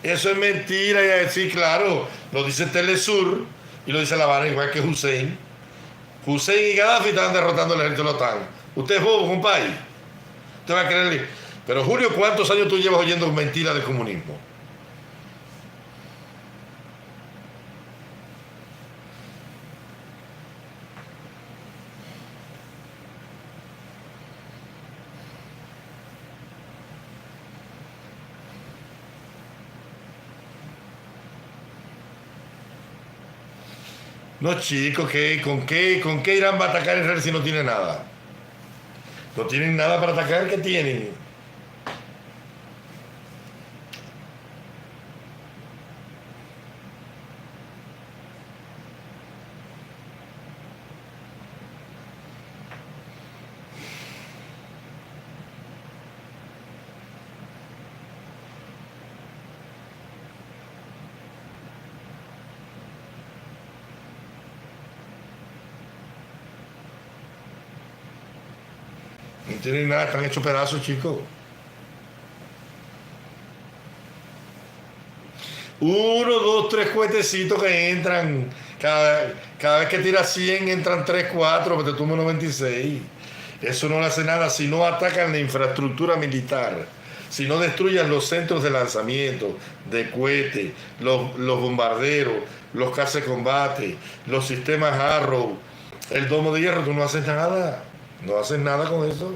S1: Eso es mentira. Sí, claro, lo dice Telesur y lo dice La Habana, igual que Hussein. Hussein y Gaddafi estaban derrotando al ejército de la OTAN. Usted es bobo, compadre. Usted va a creerle. Pero Julio, ¿cuántos años tú llevas oyendo mentiras del comunismo? No, chico, ¿con qué Irán va a atacar a Israel si no tiene nada? No tienen nada para atacar, ¿qué tienen? No tienen nada, están hechos pedazos, chicos. Uno, dos, tres cuetecitos que entran. Cada vez que tira 100 entran 3, 4, pero te tumba 96. Eso no le hace nada si no atacan la infraestructura militar, si no destruyen los centros de lanzamiento, de cohetes, los bombarderos, los cazas de combate, los sistemas Arrow, el domo de hierro, tú no haces nada. No haces nada con eso.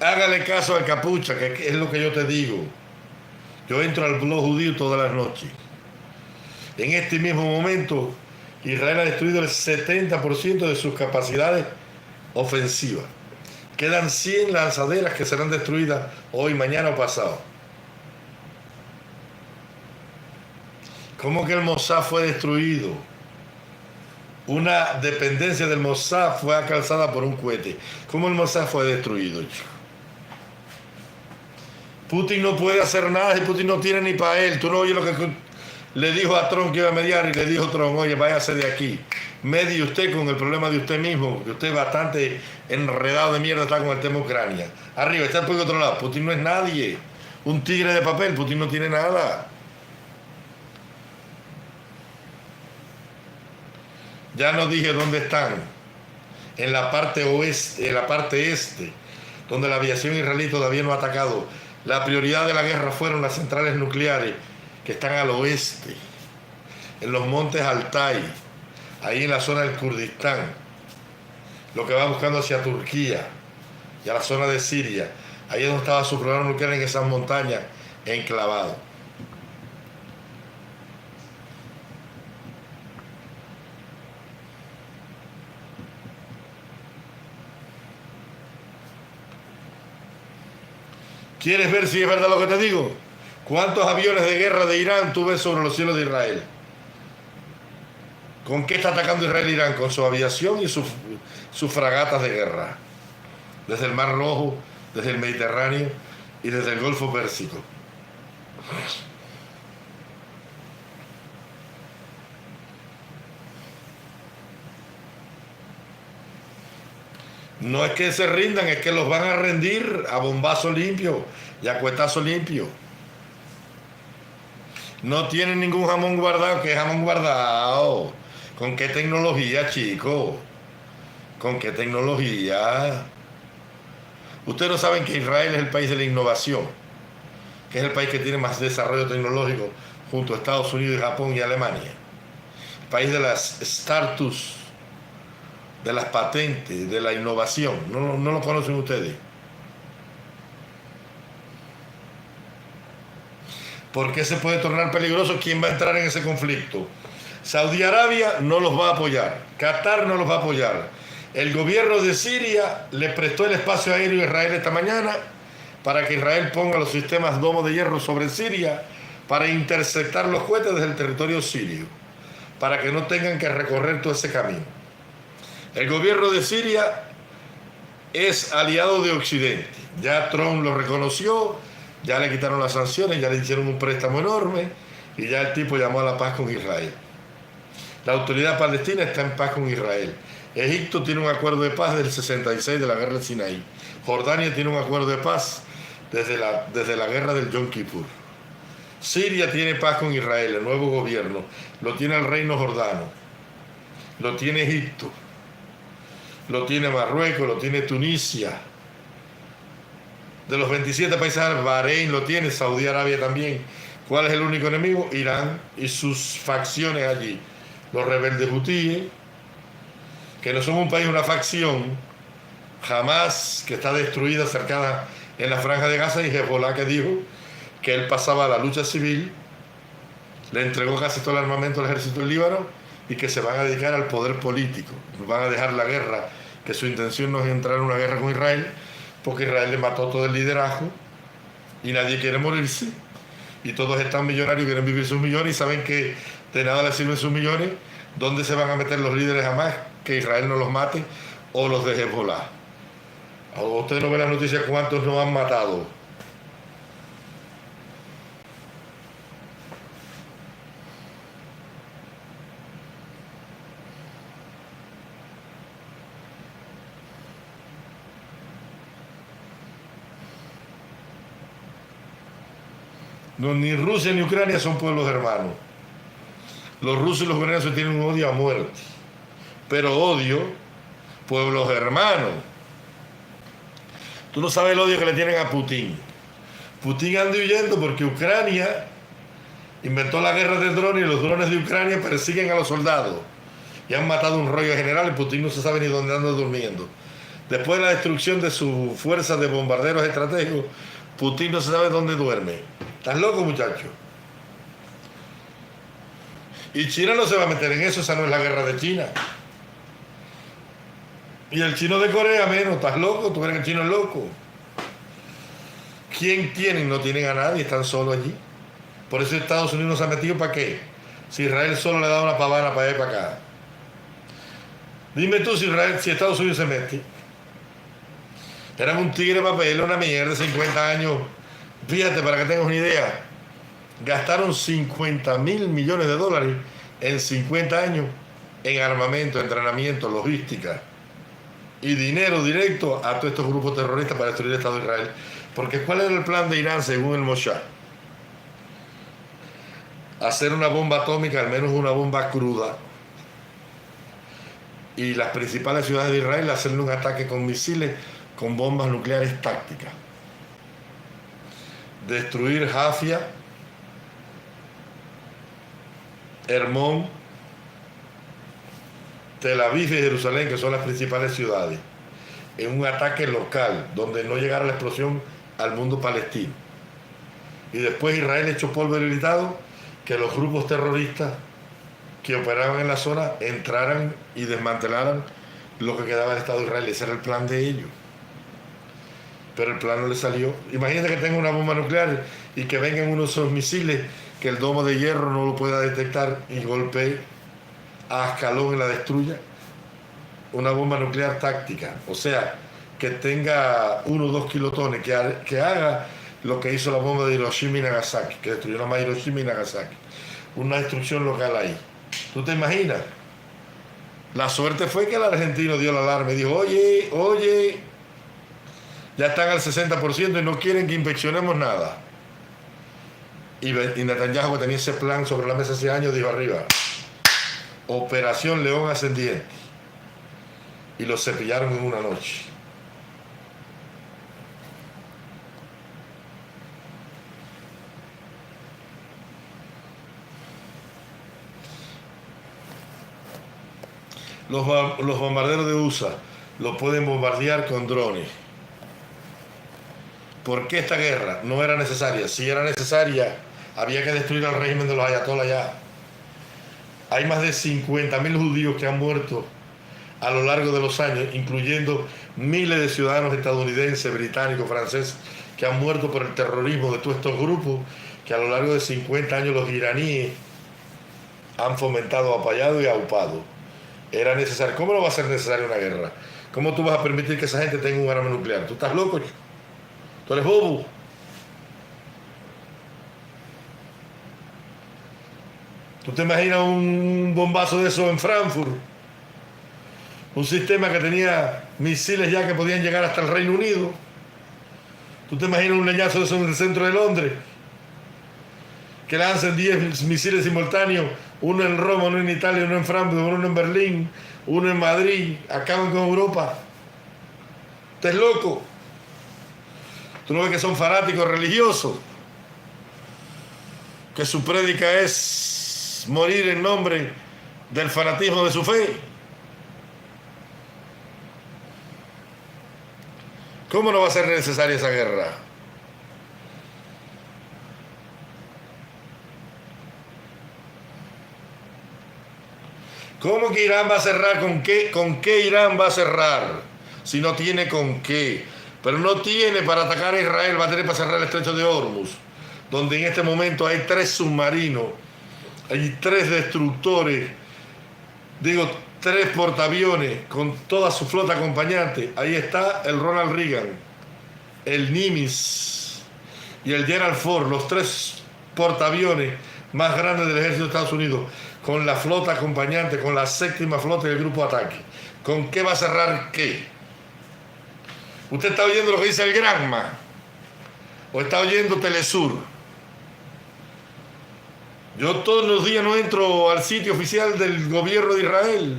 S1: Hágale caso al capucha, que es lo que yo te digo. Yo entro al blog judío todas las noches. En este mismo momento, Israel ha destruido el 70% de sus capacidades ofensivas. Quedan 100 lanzaderas que serán destruidas hoy, mañana o pasado. ¿Cómo que el Mossad fue destruido? Una dependencia del Mossad fue alcanzada por un cohete. ¿Cómo el Mossad fue destruido, chico? Putin no puede hacer nada y Putin no tiene ni para él. Tú no oyes lo que le dijo a Trump que iba a mediar y le dijo a Trump, oye, váyase de aquí. Medie usted con el problema de usted mismo, porque usted es bastante enredado de mierda está con el tema Ucrania. Arriba, está por el otro lado. Putin no es nadie. Un tigre de papel, Putin no tiene nada. Ya no dije dónde están. En la parte oeste, en la parte este, donde la aviación israelí todavía no ha atacado. La prioridad de la guerra fueron las centrales nucleares que están al oeste, en los montes Altai, ahí en la zona del Kurdistán, lo que va buscando hacia Turquía y a la zona de Siria. Ahí es donde estaba su programa nuclear, en esas montañas enclavadas. ¿Quieres ver si es verdad lo que te digo? ¿Cuántos aviones de guerra de Irán tú ves sobre los cielos de Israel? ¿Con qué está atacando Israel Irán? Con su aviación y sus fragatas de guerra. Desde el Mar Rojo, desde el Mediterráneo y desde el Golfo Pérsico. No es que se rindan, es que los van a rendir a bombazo limpio y a cuetazo limpio. No tienen ningún jamón guardado. ¿Qué jamón guardado? ¿Con qué tecnología, chico? ¿Con qué tecnología? Ustedes no saben que Israel es el país de la innovación, que es el país que tiene más desarrollo tecnológico junto a Estados Unidos, Japón y Alemania. El país de las startups, de las patentes, de la innovación. No lo conocen ustedes. ¿Por qué se puede tornar peligroso? ¿Quién va a entrar en ese conflicto? Saudi Arabia no los va a apoyar. Qatar no los va a apoyar. El gobierno de Siria le prestó el espacio aéreo a Israel esta mañana para que Israel ponga los sistemas domo de hierro sobre Siria para interceptar los cohetes desde el territorio sirio, para que no tengan que recorrer todo ese camino. El gobierno de Siria es aliado de Occidente. Ya Trump lo reconoció, ya le quitaron las sanciones, ya le hicieron un préstamo enorme y ya el tipo llamó a la paz con Israel. La autoridad palestina está en paz con Israel. Egipto tiene un acuerdo de paz del 66 de la guerra del Sinaí. Jordania tiene un acuerdo de paz desde la guerra del Yom Kippur. Siria tiene paz con Israel, el nuevo gobierno. Lo tiene el reino jordano. Lo tiene Egipto. Lo tiene Marruecos, lo tiene Tunisia. De los 27 países árabes, Bahrein lo tiene, Saudí Arabia también. ¿Cuál es el único enemigo? Irán y sus facciones allí. Los rebeldes hutíes, que no son un país, una facción. Hamas, que está destruida, cercada en la franja de Gaza, y Hezbollah, que dijo que él pasaba a la lucha civil, le entregó casi todo el armamento al ejército del Líbano y que se van a dedicar al poder político. Van a dejar la guerra, que su intención no es entrar en una guerra con Israel, porque Israel le mató todo el liderazgo y nadie quiere morirse y todos están millonarios, quieren vivir sus millones y saben que de nada les sirven sus millones. ¿Dónde se van a meter los líderes jamás? Que Israel no los mate, o los de Hezbollah. Usted no ve las noticias cuántos nos han matado. No, ni Rusia ni Ucrania son pueblos hermanos. Los rusos y los ucranianos tienen un odio a muerte. Pero odio, pueblos hermanos. Tú no sabes el odio que le tienen a Putin. Putin anda huyendo porque Ucrania inventó la guerra de drones y los drones de Ucrania persiguen a los soldados. Y han matado un rollo general y Putin no se sabe ni dónde anda durmiendo. Después de la destrucción de su fuerza de bombarderos estratégicos, Putin no se sabe dónde duerme. ¿Estás loco, muchacho? Y China no se va a meter en eso, esa no es la guerra de China. Y el chino de Corea menos, ¿estás loco? ¿Tú crees que el chino es loco? ¿Quién tienen? No tienen a nadie, están solos allí. Por eso Estados Unidos se ha metido, ¿para qué? Si Israel solo le da una pavana para allá y para acá. Dime tú si Estados Unidos se mete. Eran un tigre de papel, una mierda, 50 años. Fíjate, para que tengas una idea, gastaron 50.000 millones de dólares en 50 años en armamento, entrenamiento, logística y dinero directo a todos estos grupos terroristas para destruir el Estado de Israel. Porque ¿cuál era el plan de Irán según el Mossad? Hacer una bomba atómica, al menos una bomba cruda, y las principales ciudades de Israel hacerle un ataque con misiles, con bombas nucleares tácticas. Destruir Jafia, Hermón, Tel Aviv y Jerusalén, que son las principales ciudades, en un ataque local, donde no llegara la explosión al mundo palestino. Y después Israel echó polvo debilitado, que los grupos terroristas que operaban en la zona entraran y desmantelaran lo que quedaba del Estado de Israel. Ese era el plan de ellos. Pero el plan no le salió. Imagínate que tenga una bomba nuclear y que vengan unos esos misiles que el domo de hierro no lo pueda detectar y golpee a Ascalón y la destruya. Una bomba nuclear táctica. O sea, que tenga 1 o 2 kilotones, que haga lo que hizo la bomba de Hiroshima y Nagasaki, que destruyó la Hiroshima y Nagasaki. Una destrucción local ahí. ¿Tú te imaginas? La suerte fue que el argentino dio la alarma y dijo, oye, ya están al 60% y no quieren que inspeccionemos nada. Y Netanyahu, que tenía ese plan sobre la mesa hace años, dijo arriba, Operación León Ascendiente. Y lo cepillaron en una noche. Los bombarderos de USA los pueden bombardear con drones. ¿Por qué esta guerra no era necesaria? Si era necesaria, había que destruir al régimen de los ayatolás ya. Hay más de 50.000 judíos que han muerto a lo largo de los años, incluyendo miles de ciudadanos estadounidenses, británicos, franceses, que han muerto por el terrorismo de todos estos grupos que a lo largo de 50 años los iraníes han fomentado, apoyado y aupado. Era necesario. ¿Cómo no va a ser necesaria una guerra? ¿Cómo tú vas a permitir que esa gente tenga un arma nuclear? ¿Tú estás loco? ¿Tú eres bobo? ¿Tú te imaginas un bombazo de eso en Frankfurt? Un sistema que tenía misiles ya que podían llegar hasta el Reino Unido. ¿Tú te imaginas un leñazo de eso en el centro de Londres? Que lancen 10 misiles simultáneos, uno en Roma, uno en Italia, uno en Frankfurt, uno en Berlín, uno en Madrid, acaban con Europa. ¿Estás loco? ¿Tú no ves que son fanáticos religiosos? Que su prédica es morir en nombre del fanatismo de su fe. ¿Cómo no va a ser necesaria esa guerra? ¿Cómo que Irán va a cerrar? ¿Con qué Irán va a cerrar? Si no tiene con qué. Pero no tiene para atacar a Israel, va a tener para cerrar el estrecho de Hormuz, donde en este momento hay 3 submarinos, hay 3 destructores, 3 portaaviones con toda su flota acompañante. Ahí está el Ronald Reagan, el Nimitz y el Gerald Ford, los 3 portaaviones más grandes del ejército de Estados Unidos, con la flota acompañante, con la 7ª flota y el grupo de ataque. ¿Con qué va a cerrar qué? ¿Usted está oyendo lo que dice el Granma? ¿O está oyendo Telesur? Yo todos los días no entro al sitio oficial del gobierno de Israel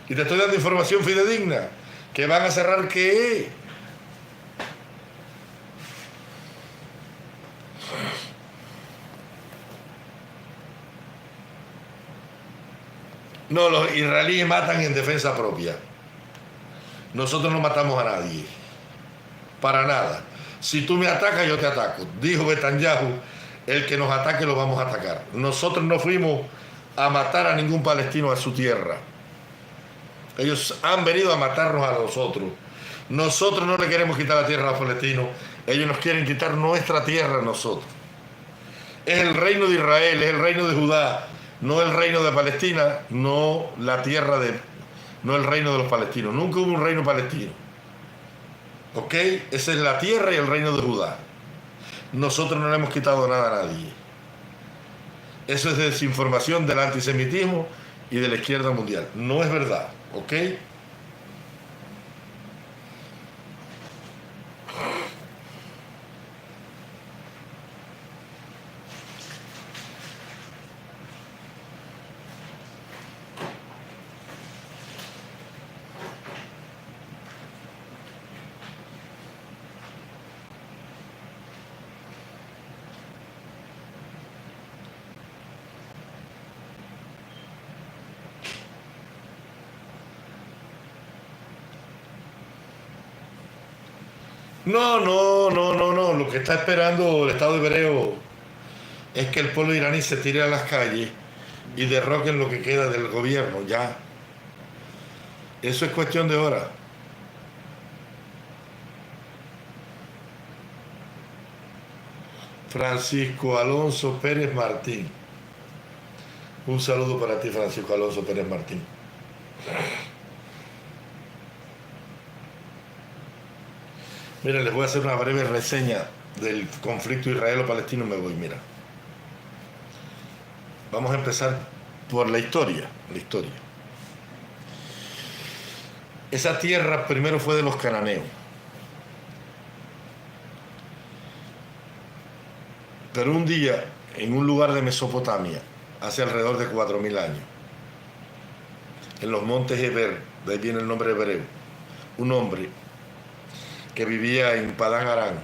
S1: y te estoy dando información fidedigna. ¿Que van a cerrar qué? No, los israelíes matan en defensa propia. Nosotros no matamos a nadie. Para nada. Si tú me atacas, yo te ataco. Dijo Netanyahu, el que nos ataque lo vamos a atacar. Nosotros no fuimos a matar a ningún palestino a su tierra. Ellos han venido a matarnos a nosotros. Nosotros no le queremos quitar la tierra a los palestinos. Ellos nos quieren quitar nuestra tierra a nosotros. Es el reino de Israel, es el reino de Judá, no el reino de Palestina, no la tierra de... no el reino de los palestinos. Nunca hubo un reino palestino. ¿Ok? Esa es la tierra y el reino de Judá. Nosotros no le hemos quitado nada a nadie. Eso es desinformación del antisemitismo y de la izquierda mundial. No es verdad. ¿Ok? No, no, no, no, no. Lo que está esperando el Estado hebreo es que el pueblo iraní se tire a las calles y derroquen lo que queda del gobierno, ya. Eso es cuestión de horas. Francisco Alonso Pérez Martín. Un saludo para ti, Francisco Alonso Pérez Martín. Mira, les voy a hacer una breve reseña del conflicto israelo-palestino y me voy, mira. Vamos a empezar por la historia. Esa tierra primero fue de los cananeos. Pero un día, en un lugar de Mesopotamia, hace alrededor de 4000 años, en los montes Eber, de ahí viene el nombre hebreo, un hombre que vivía en Padán Aram,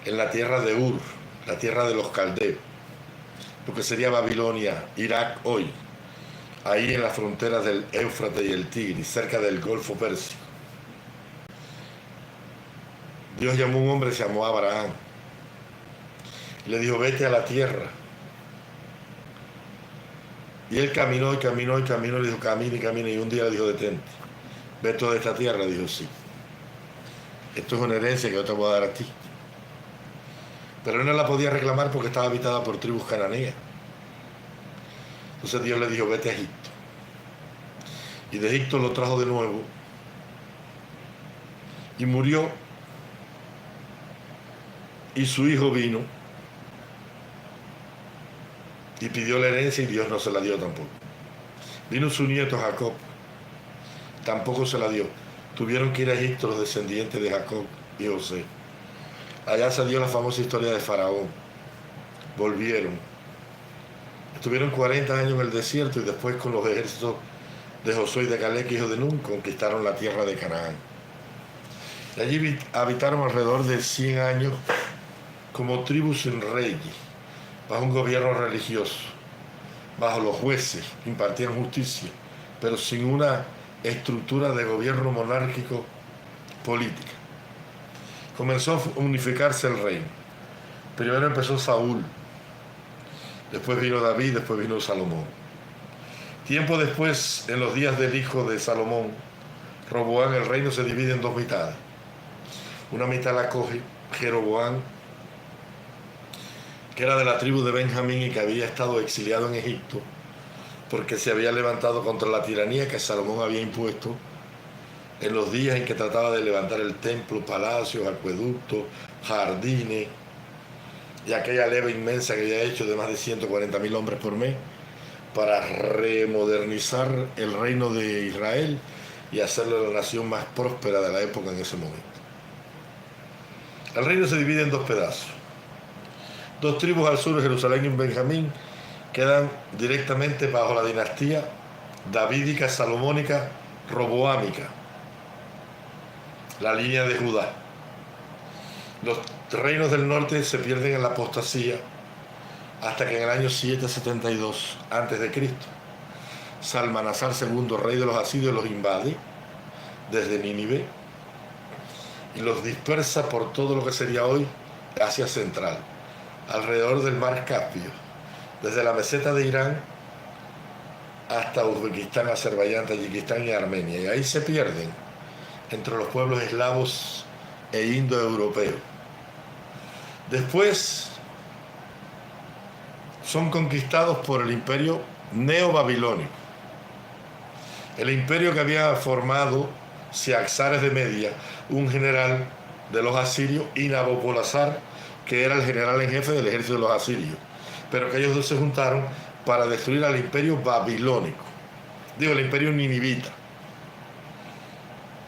S1: en la tierra de Ur, la tierra de los caldeos, lo que sería Babilonia, Irak hoy, ahí en las fronteras del Éufrates y el Tigris, cerca del Golfo Pérsico. Dios llamó a un hombre, se llamó Abraham, y le dijo, vete a la tierra. Y él caminó y caminó y caminó, le dijo, camina y camina, y un día le dijo, detente, ve toda esta tierra, dijo, sí. Esto es una herencia que yo te voy a dar a ti. Pero él no la podía reclamar porque estaba habitada por tribus cananeas. Entonces Dios le dijo, vete a Egipto. Y de Egipto lo trajo de nuevo y murió, y su hijo vino y pidió la herencia y Dios no se la dio tampoco. Vino su nieto Jacob, tampoco se la dio. Tuvieron que ir a Egipto los descendientes de Jacob y José. Allá salió la famosa historia de Faraón. Volvieron. Estuvieron 40 años en el desierto y después con los ejércitos de Josué y de Caleb, hijo de Nun, conquistaron la tierra de Canaán. Y allí habitaron alrededor de 100 años como tribus sin reyes, bajo un gobierno religioso, bajo los jueces que impartían justicia, pero sin una estructura de gobierno monárquico política. Comenzó a unificarse el reino. Primero empezó Saúl, después vino David, después vino Salomón. Tiempo después, en los días del hijo de Salomón, Roboán, el reino se divide en dos mitades. Una mitad la coge Jeroboán, que era de la tribu de Benjamín y que había estado exiliado en Egipto porque se había levantado contra la tiranía que Salomón había impuesto en los días en que trataba de levantar el templo, palacios, acueductos, jardines y aquella leva inmensa que había hecho de más de 140.000 hombres por mes para remodernizar el reino de Israel y hacerlo la nación más próspera de la época en ese momento. El reino se divide en dos pedazos. Dos tribus al sur de Jerusalén y Benjamín quedan directamente bajo la dinastía davídica, salomónica, roboámica, la línea de Judá. Los reinos del norte se pierden en la apostasía hasta que en el año 772 a.C. Salmanasar II, rey de los asirios, los invade desde Nínive y los dispersa por todo lo que sería hoy Asia Central, alrededor del mar Caspio, desde la meseta de Irán hasta Uzbekistán, Azerbaiyán, Tayikistán y Armenia. Y ahí se pierden entre los pueblos eslavos e indoeuropeos. Después son conquistados por el imperio neobabilónico, el imperio que había formado Siaxares de Media, un general de los asirios, y Nabopolassar, que era el general en jefe del ejército de los asirios, pero que ellos dos se juntaron para destruir al imperio babilónico, el imperio ninivita.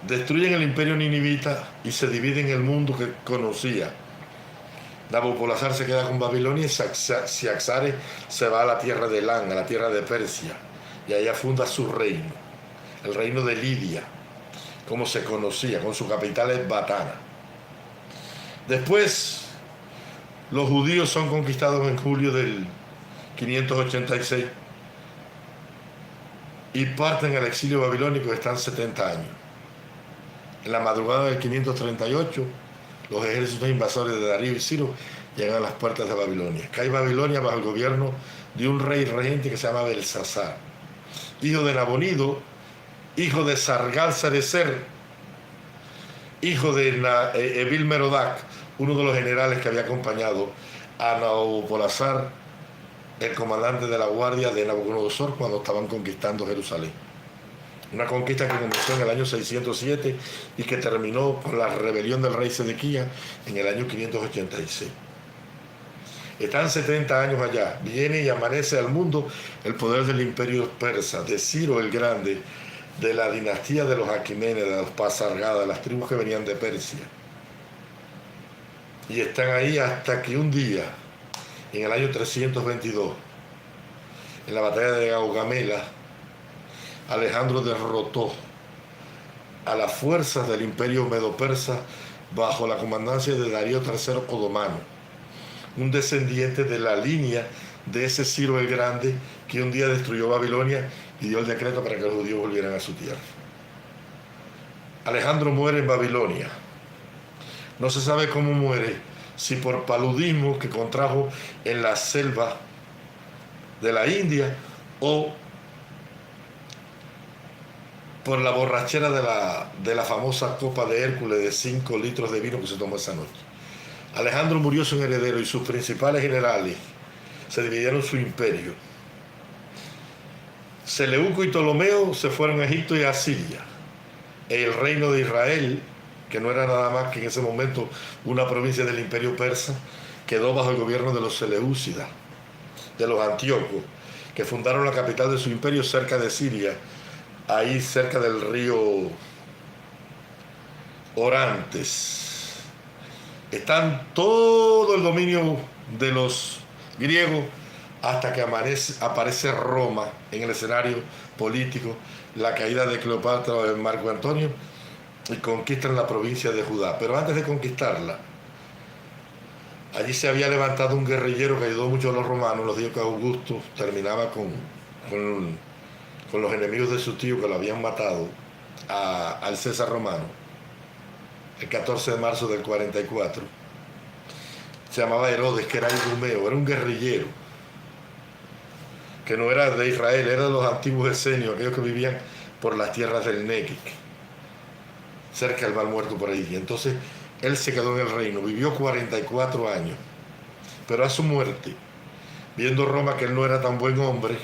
S1: Destruyen el imperio ninivita y se dividen el mundo que conocía. Nabopolassar se queda con Babilonia y Siaxares se va a la tierra de Elán, a la tierra de Persia, y allá funda su reino, el reino de Lidia, como se conocía, con su capital Ecbatana. Después, los judíos son conquistados en julio del 586 y parten al exilio babilónico, están 70 años. En la madrugada del 538, los ejércitos invasores de Darío y Ciro llegan a las puertas de Babilonia. Cae Babilonia bajo el gobierno de un rey regente que se llama Belsasar, hijo de Nabonido, hijo de Sargal-Sarecer, hijo de Evil Merodach, uno de los generales que había acompañado a Nabopolassar, el comandante de la guardia de Nabucodonosor, cuando estaban conquistando Jerusalén. Una conquista que comenzó en el año 607 y que terminó con la rebelión del rey Sedequías en el año 586. Están 70 años allá, viene y amanece al mundo el poder del imperio persa, de Ciro el Grande, de la dinastía de los Aqueménidas, de los Pasargadas, las tribus que venían de Persia. Y están ahí hasta que un día, en el año 322, en la batalla de Gaugamela, Alejandro derrotó a las fuerzas del imperio medo-persa bajo la comandancia de Darío III Odomano, un descendiente de la línea de ese Ciro el Grande que un día destruyó Babilonia y dio el decreto para que los judíos volvieran a su tierra. Alejandro muere en Babilonia. No se sabe cómo muere, si por paludismo que contrajo en la selva de la India o por la borrachera de la famosa copa de Hércules de 5 litros de vino que se tomó esa noche. Alejandro murió sin heredero y sus principales generales se dividieron su imperio. Seleuco y Ptolomeo se fueron a Egipto y a Siria. El reino de Israel, que que no era nada más que en ese momento una provincia del Imperio Persa, quedó bajo el gobierno de los Seleucidas, de los antíocos, que fundaron la capital de su imperio cerca de Siria, ahí cerca del río Orantes. Están todo el dominio de los griegos hasta que aparece Roma en el escenario político, la caída de Cleopatra o de Marco Antonio, y conquistan la provincia de Judá. Pero antes de conquistarla, allí se había levantado un guerrillero que ayudó mucho a los romanos los días que Augusto terminaba con los enemigos de su tío que lo habían matado al César romano, el 14 de marzo del 44. Se llamaba Herodes, que era idumeo, era un guerrillero, que no era de Israel, era de los antiguos esenios, aquellos que vivían por las tierras del Nequic, cerca del Mar Muerto por ahí. Y entonces él se quedó en el reino, vivió 44 años, pero a su muerte, viendo Roma que él no era tan buen hombre,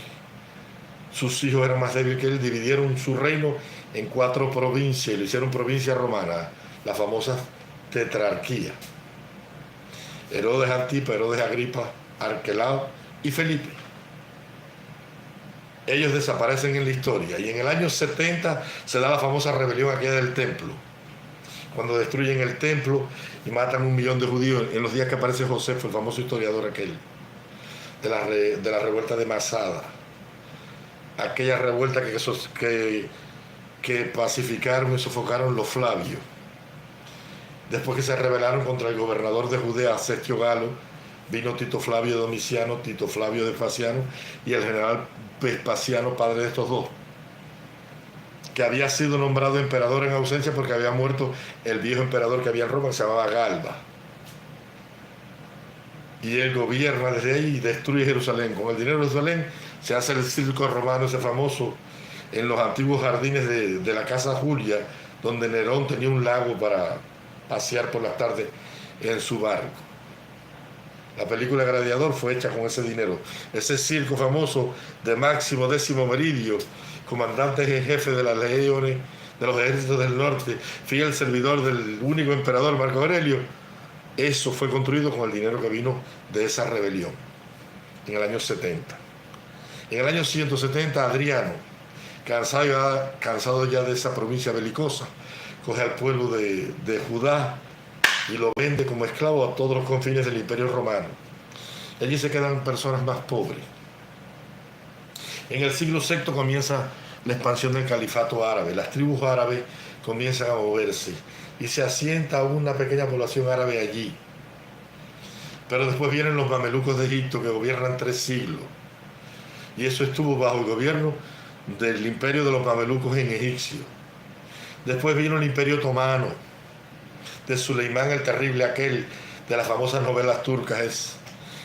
S1: sus hijos eran más débiles que él, dividieron su reino en 4 provincias y lo hicieron provincia romana, la famosa tetrarquía. Herodes Antipa, Herodes Agripa, Arquelao y Felipe. Ellos desaparecen en la historia y en el año 70 se da la famosa rebelión aquella del templo, cuando destruyen el templo y matan 1 millón de judíos en los días que aparece Josefo, el famoso historiador aquel, de la revuelta de Masada, aquella revuelta que pacificaron y sofocaron los Flavios, después que se rebelaron contra el gobernador de Judea, Sestio Galo, vino Tito Flavio Domiciano, Tito Flavio Vespasiano y el general Vespasiano, padre de estos dos, que había sido nombrado emperador en ausencia porque había muerto el viejo emperador que había en Roma, que se llamaba Galba. Y él gobierna desde ahí y destruye Jerusalén. Con el dinero de Jerusalén se hace el circo romano, ese famoso, en los antiguos jardines de la Casa Julia, donde Nerón tenía un lago para pasear por las tardes en su barco. La película Gladiador fue hecha con ese dinero. Ese circo famoso de Máximo Décimo Meridio, comandante en jefe de las legiones de los ejércitos del norte, fiel servidor del único emperador Marco Aurelio, eso fue construido con el dinero que vino de esa rebelión en el año 70. En el año 170, Adriano, cansado ya de esa provincia belicosa, coge al pueblo de Judá y lo vende como esclavo a todos los confines del Imperio Romano. Allí se quedan personas más pobres. En el siglo VI comienza la expansión del califato árabe. Las tribus árabes comienzan a moverse y se asienta una pequeña población árabe allí. Pero después vienen los mamelucos de Egipto, que gobiernan 3 siglos. Y eso estuvo bajo el gobierno del imperio de los mamelucos en Egipcio. Después vino el Imperio Otomano, de Suleimán el Terrible, aquel de las famosas novelas turcas.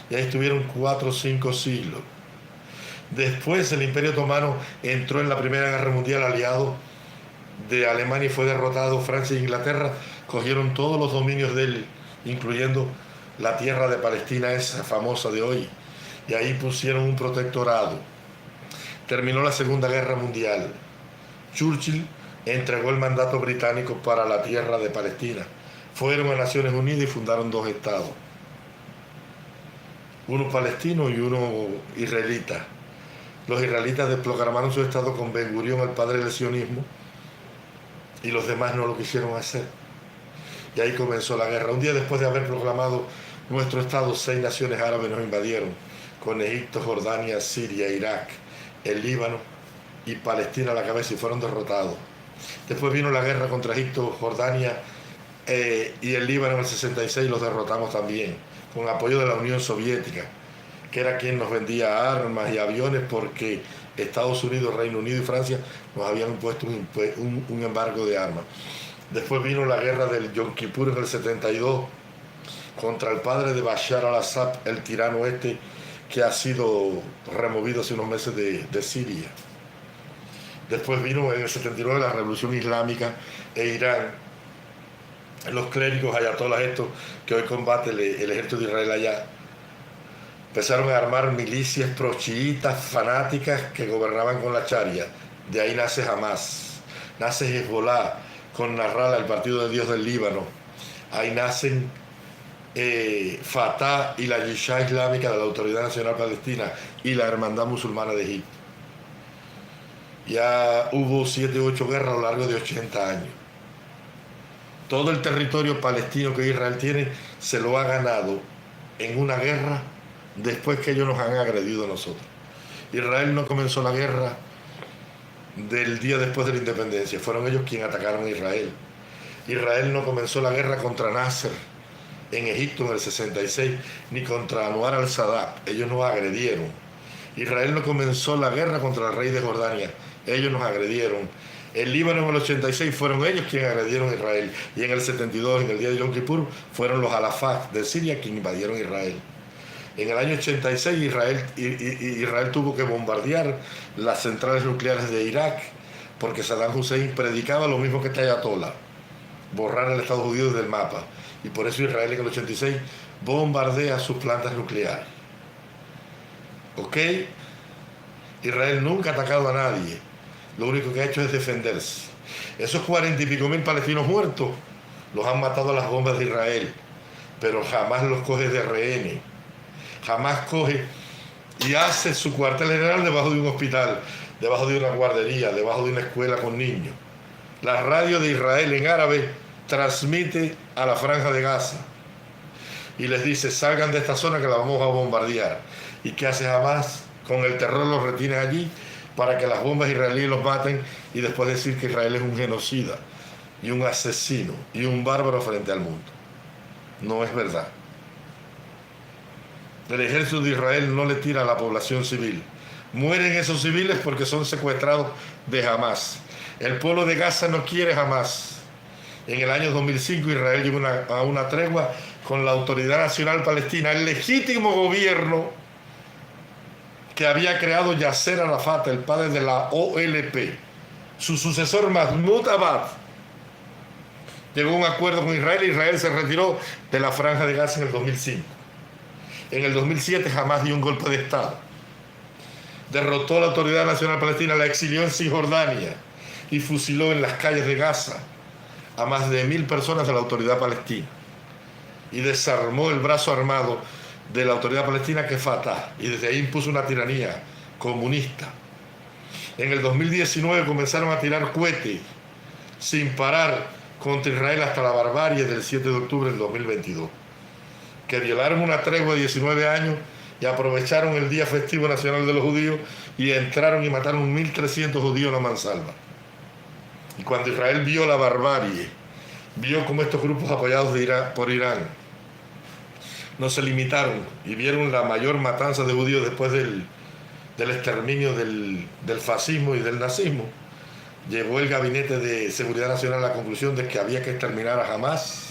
S1: Y ahí estuvieron 4 o 5 siglos. Después el Imperio Otomano entró en la Primera Guerra Mundial aliado de Alemania y fue derrotado. Francia e Inglaterra cogieron todos los dominios de él, incluyendo la tierra de Palestina, esa famosa de hoy, y ahí pusieron un protectorado. Terminó la Segunda Guerra Mundial. Churchill entregó el mandato británico para la tierra de Palestina. Fueron a Naciones Unidas y fundaron 2 estados, uno palestino y uno israelita. Los israelitas proclamaron su estado con Ben Gurión, el padre del sionismo, y los demás no lo quisieron hacer. Y ahí comenzó la guerra. Un día después de haber proclamado nuestro estado, 6 naciones árabes nos invadieron, con Egipto, Jordania, Siria, Irak, el Líbano y Palestina a la cabeza, y fueron derrotados. Después vino la guerra contra Egipto, Jordania y el Líbano en el 66, los derrotamos también, con apoyo de la Unión Soviética, que era quien nos vendía armas y aviones, porque Estados Unidos, Reino Unido y Francia nos habían impuesto un embargo de armas. Después vino la guerra del Yom Kippur en el 72, contra el padre de Bashar al-Assad, el tirano que ha sido removido hace unos meses de Siria. Después vino en el 79 la Revolución Islámica e Irán. Los clérigos ayatolás estos que hoy combate el ejército de Israel allá, empezaron a armar milicias prochiitas fanáticas que gobernaban con la Sharia. De ahí nace Hamas, nace Hezbollah, con Nasrallah, el Partido de Dios del Líbano. Ahí nacen Fatah y la Yishá Islámica de la Autoridad Nacional Palestina y la Hermandad Musulmana de Egipto. Ya hubo 7 u 8 guerras a lo largo de 80 años. Todo el territorio palestino que Israel tiene se lo ha ganado en una guerra después que ellos nos han agredido a nosotros. Israel no comenzó la guerra del día después de la independencia, fueron ellos quienes atacaron a Israel. Israel no comenzó la guerra contra Nasser en Egipto en el 66, ni contra Anwar al-Sadat, ellos nos agredieron. Israel no comenzó la guerra contra el rey de Jordania, ellos nos agredieron. El Líbano en el 86 fueron ellos quienes agredieron a Israel, y en el 72, en el día de Yom Kippur, fueron los Alafat de Siria quienes invadieron Israel. En el año 86 Israel tuvo que bombardear las centrales nucleares de Irak porque Saddam Hussein predicaba lo mismo que este ayatollah, borrar el Estado judío del mapa. Y por eso Israel en el 86 bombardea sus plantas nucleares. ¿Ok? Israel nunca ha atacado a nadie. Lo único que ha hecho es defenderse. Esos 40 y pico mil palestinos muertos los han matado a las bombas de Israel, pero jamás los coge de rehenes. Jamás coge y hace su cuartel general debajo de un hospital, debajo de una guardería, debajo de una escuela con niños. La radio de Israel en árabe transmite a la Franja de Gaza y les dice: salgan de esta zona que la vamos a bombardear. ¿Y qué hace Hamas? Con el terror los retiene allí para que las bombas israelíes los maten y después decir que Israel es un genocida y un asesino y un bárbaro frente al mundo. No es verdad. El ejército de Israel no le tira a la población civil. Mueren esos civiles porque son secuestrados de Hamas. El pueblo de Gaza no quiere Hamas. En el año 2005 Israel llegó a una tregua con la Autoridad Nacional Palestina, el legítimo gobierno que había creado Yasser Arafat, el padre de la OLP. Su sucesor Mahmoud Abbas llegó a un acuerdo con Israel y Israel se retiró de la Franja de Gaza en el 2005. En el 2007 Hamas dio un golpe de Estado. Derrotó a la Autoridad Nacional Palestina, la exilió en Cisjordania y fusiló en las calles de Gaza a más de 1000 personas de la Autoridad Palestina. Y desarmó el brazo armado de la Autoridad Palestina, que es Fatah. Y desde ahí impuso una tiranía comunista. En el 2019 comenzaron a tirar cohetes sin parar contra Israel hasta la barbarie del 7 de octubre del 2022. Que violaron una tregua de 19 años y aprovecharon el Día Festivo Nacional de los Judíos y entraron y mataron 1.300 judíos en la mansalva. Y cuando Israel vio la barbarie, vio cómo estos grupos apoyados por Irán no se limitaron y vieron la mayor matanza de judíos después del exterminio del fascismo y del nazismo, llegó el Gabinete de Seguridad Nacional a la conclusión de que había que exterminar a Hamas.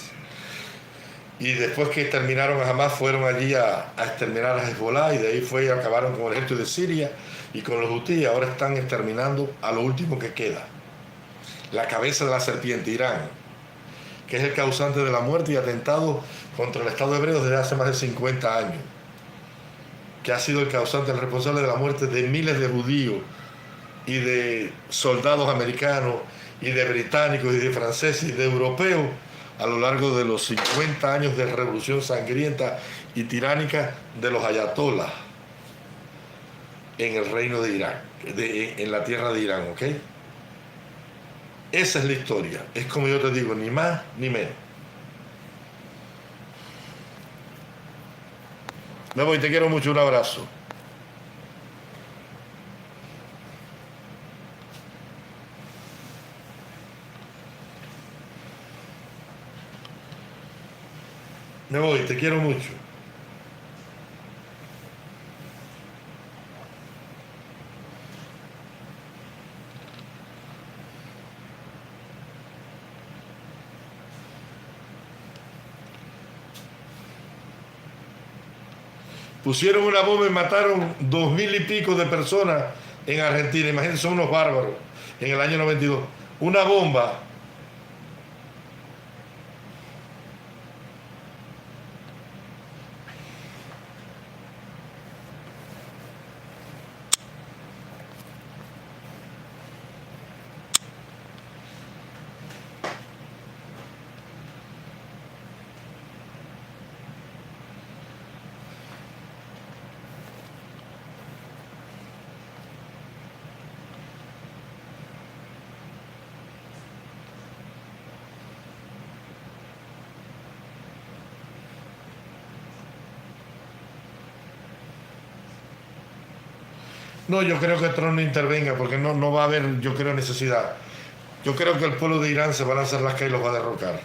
S1: Y después que exterminaron a Hamas, fueron allí a exterminar a Hezbollah, y de ahí fue y acabaron con el ejército de Siria y con los hutíes. Ahora están exterminando a lo último que queda, la cabeza de la serpiente, Irán, que es el causante de la muerte y atentado contra el Estado hebreo desde hace más de 50 años, que ha sido el causante, el responsable de la muerte de miles de judíos y de soldados americanos y de británicos y de franceses y de europeos a lo largo de los 50 años de revolución sangrienta y tiránica de los ayatolás en el reino de Irán, en la tierra de Irán, ¿ok? Esa es la historia. Es como yo te digo, ni más ni menos. Me voy, te quiero mucho, un abrazo. Me voy, te quiero mucho. Pusieron una bomba y mataron 2000 y pico de personas en Argentina. Imagínense, son unos bárbaros. En el año 92. Una bomba. No, yo creo que Trump no intervenga porque no va a haber, yo creo, necesidad. Yo creo que el pueblo de Irán se va a lanzar las calles y los va a derrocar.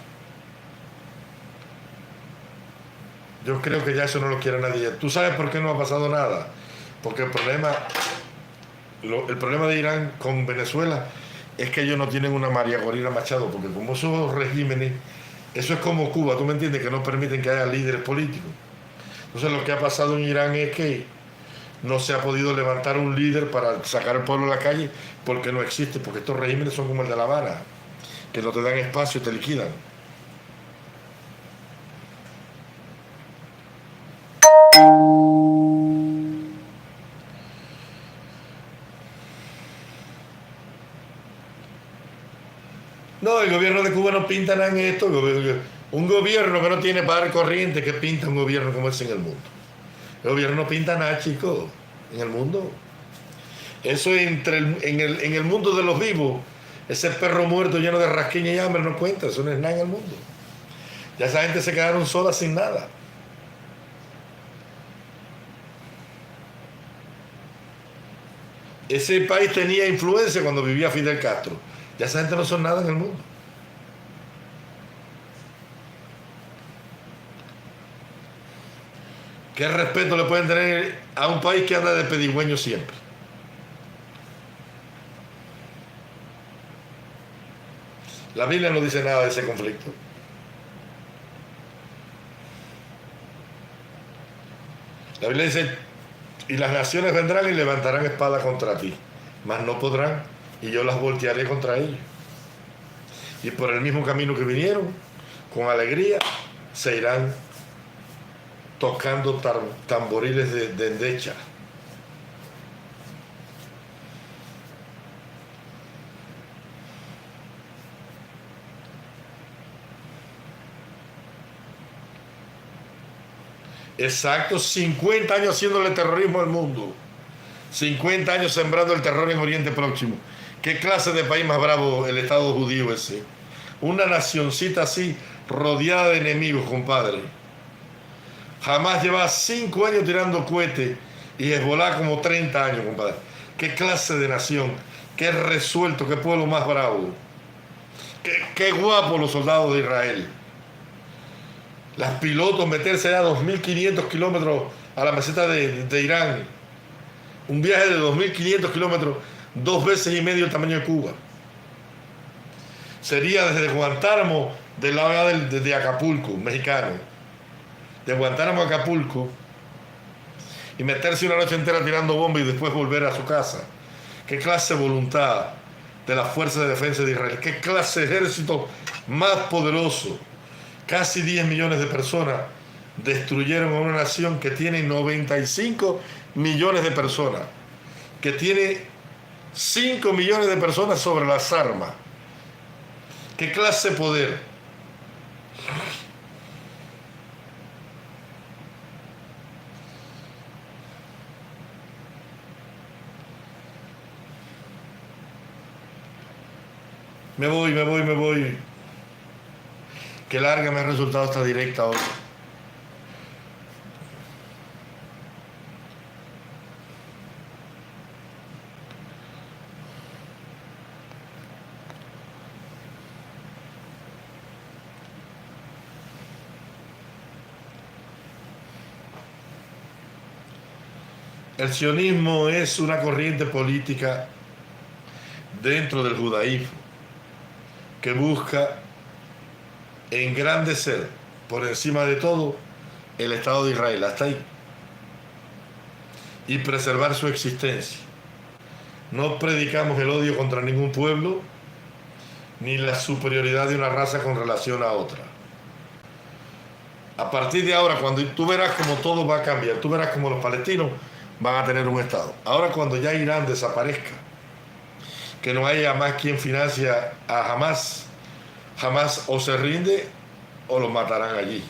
S1: Yo creo que ya eso no lo quiere nadie. ¿Tú sabes por qué no ha pasado nada? Porque el problema de Irán con Venezuela es que ellos no tienen una María Corina Machado, porque como esos regímenes, eso es como Cuba, ¿tú me entiendes? Que no permiten que haya líderes políticos. Entonces lo que ha pasado en Irán es que no se ha podido levantar un líder para sacar al pueblo a la calle porque no existe, porque estos regímenes son como el de La Habana, que no te dan espacio y te liquidan. No, el gobierno de Cuba no pinta nada en esto. Un gobierno que no tiene par corriente, que pinta un gobierno como ese en el mundo. El gobierno no pinta nada, chicos, en el mundo. Eso en el mundo de los vivos, ese perro muerto lleno de rasquiña y hambre no cuenta, eso no es nada en el mundo. Ya esa gente se quedaron sola sin nada. Ese país tenía influencia cuando vivía Fidel Castro. Ya esa gente no son nada en el mundo. ¿Qué respeto le pueden tener a un país que anda de pedigüeño siempre? La Biblia no dice nada de ese conflicto. La Biblia dice, y las naciones vendrán y levantarán espada contra ti, mas no podrán, y yo las voltearé contra ellos. Y por el mismo camino que vinieron, con alegría, se irán tocando tamboriles de endecha. Exacto, 50 años haciéndole terrorismo al mundo. 50 años sembrando el terror en Oriente Próximo. ¿Qué clase de país más bravo el Estado judío ese? Una nacioncita así, rodeada de enemigos, compadre. Jamás lleva 5 años tirando cohetes y Hezbollah como 30 años, compadre. ¿Qué clase de nación? Qué resuelto, qué pueblo más bravo. Qué guapo los soldados de Israel. Las pilotos meterse a 2.500 kilómetros a la meseta de Irán. Un viaje de 2.500 kilómetros, 2 veces y medio el tamaño de Cuba. Sería desde Guantánamo, del lado de Acapulco, mexicano. De Guantánamo a Acapulco. Y meterse una noche entera tirando bombas y después volver a su casa. ¿Qué clase de voluntad de las fuerzas de defensa de Israel? ¿Qué clase de ejército más poderoso? Casi 10 millones de personas destruyeron a una nación que tiene 95 millones de personas, que tiene 5 millones de personas sobre las armas. ¿Qué clase de poder? Me voy. Que larga me ha resultado esta directa hoy. El sionismo es una corriente política dentro del judaísmo que busca engrandecer por encima de todo el Estado de Israel, hasta ahí, y preservar su existencia. No predicamos el odio contra ningún pueblo ni la superioridad de una raza con relación a otra. A partir de ahora, cuando tú verás como todo va a cambiar, tú verás como los palestinos van a tener un Estado. Ahora, cuando ya Irán desaparezca, que no haya más quien financia a Hamas, Hamas o se rinde o lo matarán allí.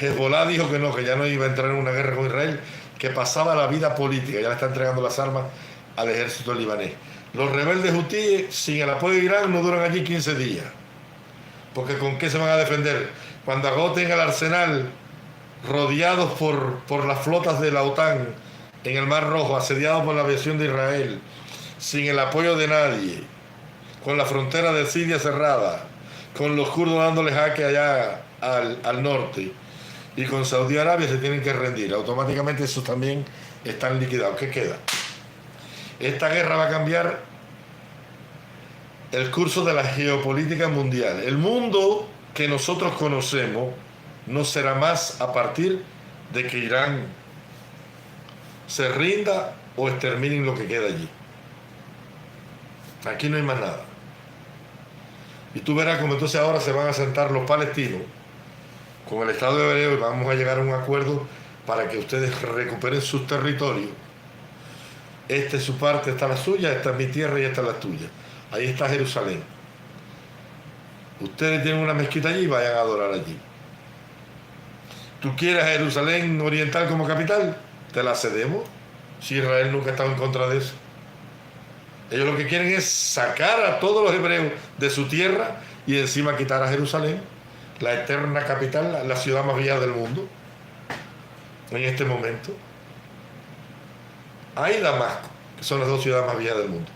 S1: Hezbollah dijo que no, que ya no iba a entrar en una guerra con Israel, que pasaba la vida política, ya le está entregando las armas al ejército libanés. Los rebeldes hutíes, sin el apoyo de Irán, no duran allí 15 días. Porque ¿con qué se van a defender? Cuando agoten el arsenal, rodeados por las flotas de la OTAN en el Mar Rojo, asediado por la aviación de Israel, sin el apoyo de nadie, con la frontera de Siria cerrada, con los kurdos dándole jaque allá al norte, y con Saudi Arabia se tienen que rendir. Automáticamente esos también están liquidados. ¿Qué queda? Esta guerra va a cambiar el curso de la geopolítica mundial. El mundo que nosotros conocemos no será más a partir de que Irán se rinda o exterminen lo que queda allí. Aquí no hay más nada. Y tú verás como entonces ahora se van a sentar los palestinos con el Estado hebreo y vamos a llegar a un acuerdo para que ustedes recuperen sus territorios. Esta es su parte, esta es la suya, esta es mi tierra y esta es la tuya. Ahí está Jerusalén. Ustedes tienen una mezquita allí y vayan a adorar allí. ¿Tú quieres a Jerusalén Oriental como capital? Te la cedemos. Si Israel nunca ha estado en contra de eso. Ellos lo que quieren es sacar a todos los hebreos de su tierra y encima quitar a Jerusalén, la eterna capital, la ciudad más vieja del mundo, en este momento. Hay Damasco, que son las dos ciudades más viejas del mundo.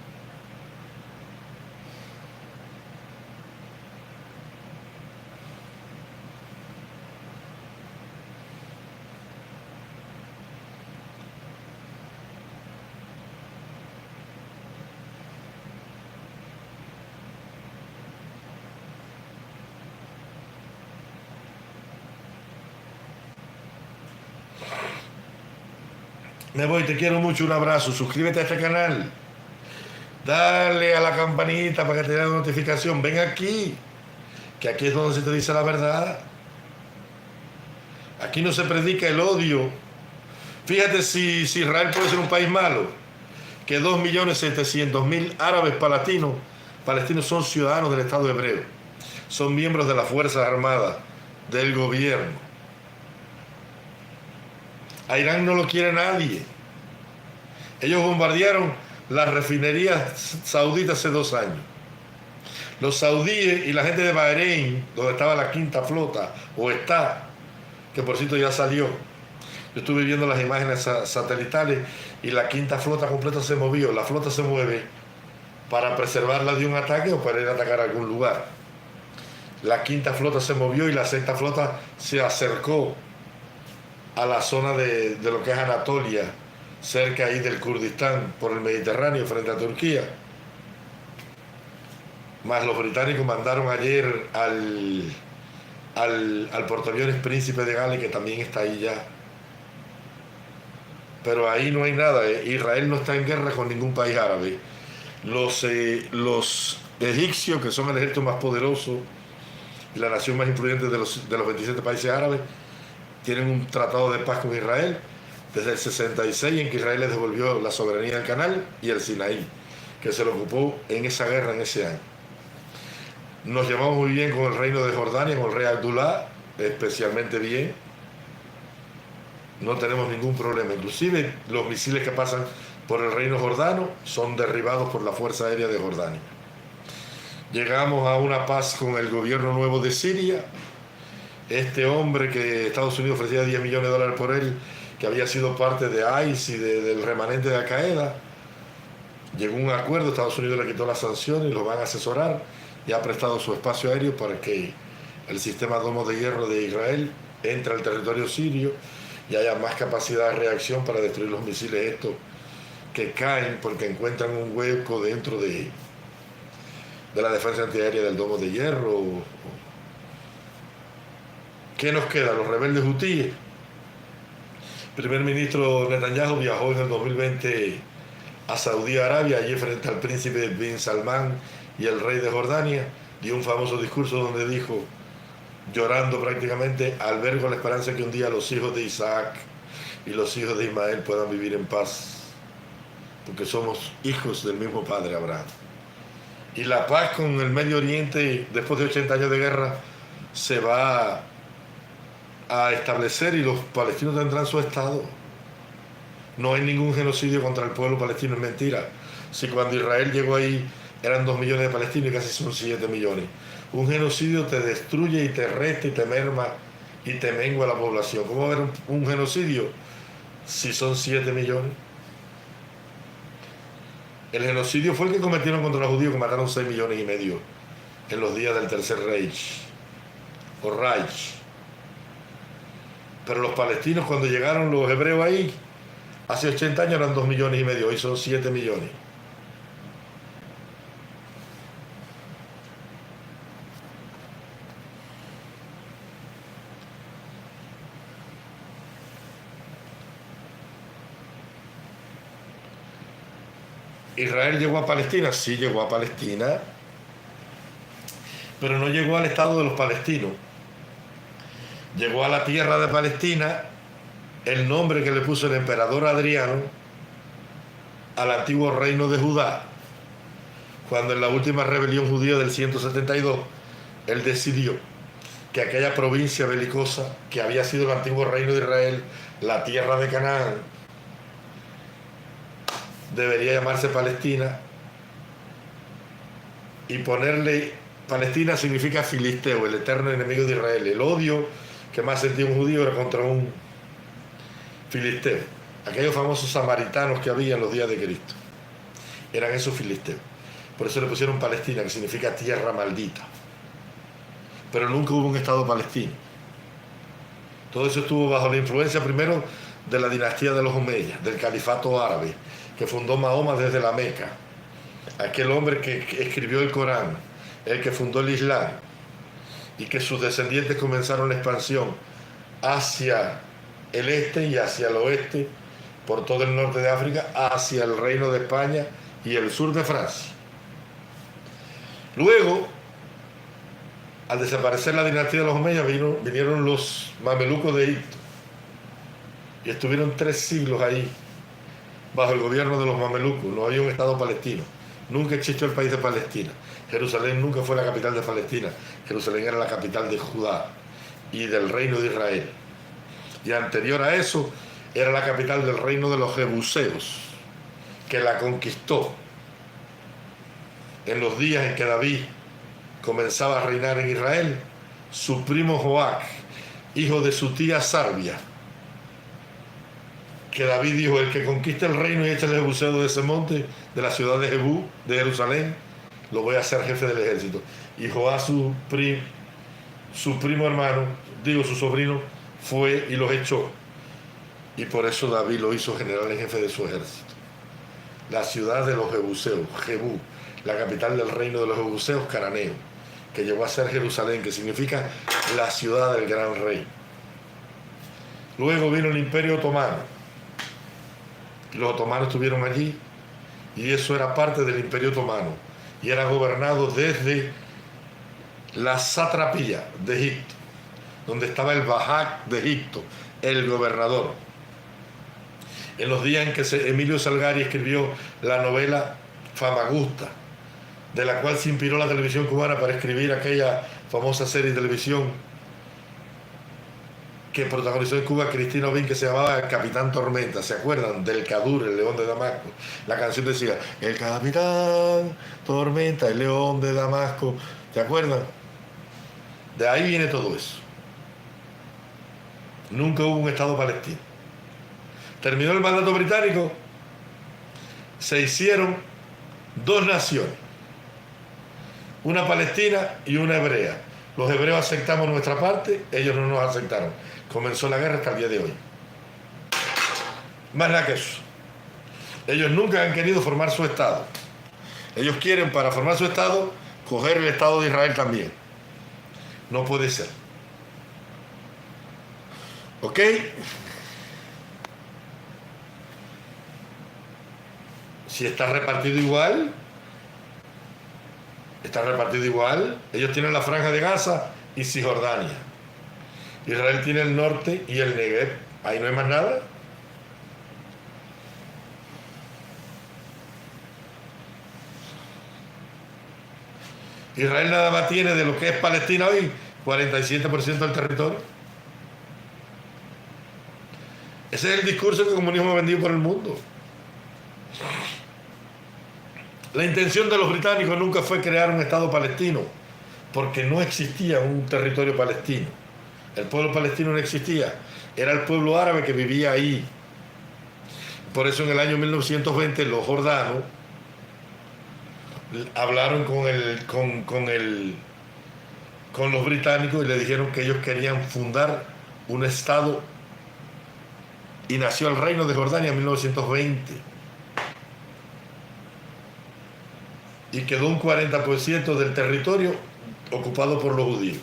S1: Me voy, te quiero mucho, un abrazo. Suscríbete a este canal. Dale a la campanita para que te dé la notificación. Ven aquí, que aquí es donde se te dice la verdad. Aquí no se predica el odio. Fíjate si Israel puede ser un país malo, que 2.700.000 árabes palestinos son ciudadanos del Estado hebreo. Son miembros de las Fuerzas Armadas, del gobierno. A Irán no lo quiere nadie. Ellos bombardearon las refinerías sauditas hace 2 años. Los saudíes y la gente de Bahrein, donde estaba la quinta flota, o está, que por cierto ya salió. Yo estuve viendo las imágenes satelitales y la quinta flota completa se movió. La flota se mueve para preservarla de un ataque o para ir a atacar a algún lugar. La quinta flota se movió y la sexta flota se acercó a la zona de lo que es Anatolia, cerca ahí del Kurdistán, por el Mediterráneo, frente a Turquía. Más los británicos mandaron ayer al portaaviones Príncipe de Gales, que también está ahí ya. Pero ahí no hay nada. Israel no está en guerra con ningún país árabe. Los egipcios, que son el ejército más poderoso y la nación más influyente de los 27 países árabes, tienen un tratado de paz con Israel desde el 66, en que Israel les devolvió la soberanía del Canal y el Sinaí, que se lo ocupó en esa guerra, en ese año. Nos llevamos muy bien con el reino de Jordania, con el rey Abdullah, especialmente bien. No tenemos ningún problema. Inclusive los misiles que pasan por el reino jordano son derribados por la Fuerza Aérea de Jordania. Llegamos a una paz con el gobierno nuevo de Siria. Este hombre que Estados Unidos ofrecía $10 millones por él, que había sido parte de ICE y del remanente de Al Qaeda, llegó a un acuerdo. Estados Unidos le quitó las sanciones y lo van a asesorar y ha prestado su espacio aéreo para que el sistema Domo de Hierro de Israel entre al territorio sirio y haya más capacidad de reacción para destruir los misiles estos que caen porque encuentran un hueco dentro de la defensa antiaérea del Domo de Hierro. ¿Qué nos queda? Los rebeldes hutíes. El primer ministro Netanyahu viajó en el 2020 a Saudi Arabia, allí frente al príncipe bin Salman y el rey de Jordania, dio un famoso discurso donde dijo, llorando prácticamente, albergo la esperanza que un día los hijos de Isaac y los hijos de Ismael puedan vivir en paz, porque somos hijos del mismo padre Abraham. Y la paz con el Medio Oriente, después de 80 años de guerra, se va a establecer y los palestinos tendrán su estado. No hay ningún genocidio contra el pueblo palestino, es mentira. Si cuando Israel llegó ahí eran 2 millones de palestinos y casi son 7 millones. Un genocidio te destruye y te resta y te merma y te mengua la población. ¿Cómo va a haber un genocidio Si son 7 millones. El genocidio fue el que cometieron contra los judíos, que mataron 6 millones y medio en los días del Tercer Reich, o Reich. Pero los palestinos, cuando llegaron los hebreos ahí, hace 80 años eran 2 millones y medio, hoy son 7 millones. ¿Israel llegó a Palestina? Sí, llegó a Palestina, pero no llegó al Estado de los palestinos. Llegó a la tierra de Palestina el nombre que le puso el emperador Adriano al antiguo reino de Judá, cuando en la última rebelión judía del 172, él decidió que aquella provincia belicosa que había sido el antiguo reino de Israel, la tierra de Canaán, debería llamarse Palestina, y ponerle Palestina significa filisteo, el eterno enemigo de Israel. El odio que más sentía un judío era contra un filisteo. Aquellos famosos samaritanos que había en los días de Cristo eran esos filisteos. Por eso le pusieron Palestina, que significa tierra maldita. Pero nunca hubo un Estado palestino. Todo eso estuvo bajo la influencia primero de la dinastía de los Omeyas, del califato árabe, que fundó Mahoma desde la Meca, aquel hombre que escribió el Corán, el que fundó el Islam, y que sus descendientes comenzaron la expansión hacia el este y hacia el oeste, por todo el norte de África, hacia el Reino de España y el sur de Francia. Luego, al desaparecer la dinastía de los Omeyas, vinieron los mamelucos de Egipto, y estuvieron 3 siglos ahí, bajo el gobierno de los mamelucos. No había un Estado palestino. Nunca existió el país de Palestina. Jerusalén nunca fue la capital de Palestina. Jerusalén era la capital de Judá y del reino de Israel. Y anterior a eso, era la capital del reino de los jebuseos, que la conquistó en los días en que David comenzaba a reinar en Israel. Su primo Joac, hijo de su tía Sarbia, que David dijo: el que conquiste el reino y eche el jebuseo de ese monte, de la ciudad de Jebú, de Jerusalén, lo voy a hacer jefe del ejército. Y Joás, su primo hermano, su sobrino, fue y los echó. Y por eso David lo hizo general en jefe de su ejército. La ciudad de los jebuseos, Jebú, la capital del reino de los jebuseos, cananeo, que llegó a ser Jerusalén, que significa la ciudad del gran rey. Luego vino el Imperio Otomano. Los otomanos estuvieron allí, y eso era parte del Imperio Otomano, y era gobernado desde la satrapía de Egipto, donde estaba el Bajak de Egipto, el gobernador. En los días en que Emilio Salgari escribió la novela Famagusta, de la cual se inspiró la televisión cubana para escribir aquella famosa serie de televisión que protagonizó en Cuba Cristina Obín, que se llamaba El Capitán Tormenta. ¿Se acuerdan? Del Cadur, el león de Damasco. La canción decía: el Capitán Tormenta, el león de Damasco. ¿Se acuerdan? De ahí viene todo eso. Nunca hubo un Estado palestino. Terminó el mandato británico, se hicieron 2 naciones, una palestina y una hebrea. Los hebreos aceptamos nuestra parte, ellos no nos aceptaron. Comenzó la guerra hasta el día de hoy. Más nada que eso. Ellos nunca han querido formar su Estado. Ellos quieren, para formar su Estado, coger el Estado de Israel también. No puede ser. ¿Ok? Si está repartido igual, ellos tienen la Franja de Gaza y Cisjordania. Israel tiene el norte y el Negev. Ahí no hay más nada. Israel nada más tiene de lo que es Palestina hoy 47% del territorio. Ese es el discurso que el comunismo ha vendido por el mundo. La intención de los británicos nunca fue crear un Estado palestino, porque no existía un territorio palestino. El pueblo palestino no existía. Era el pueblo árabe que vivía ahí Por eso en el año 1920 los jordanos hablaron con los británicos y le dijeron que ellos querían fundar un estado, y nació el Reino de Jordania en 1920. Y quedó un 40% del territorio ocupado por los judíos.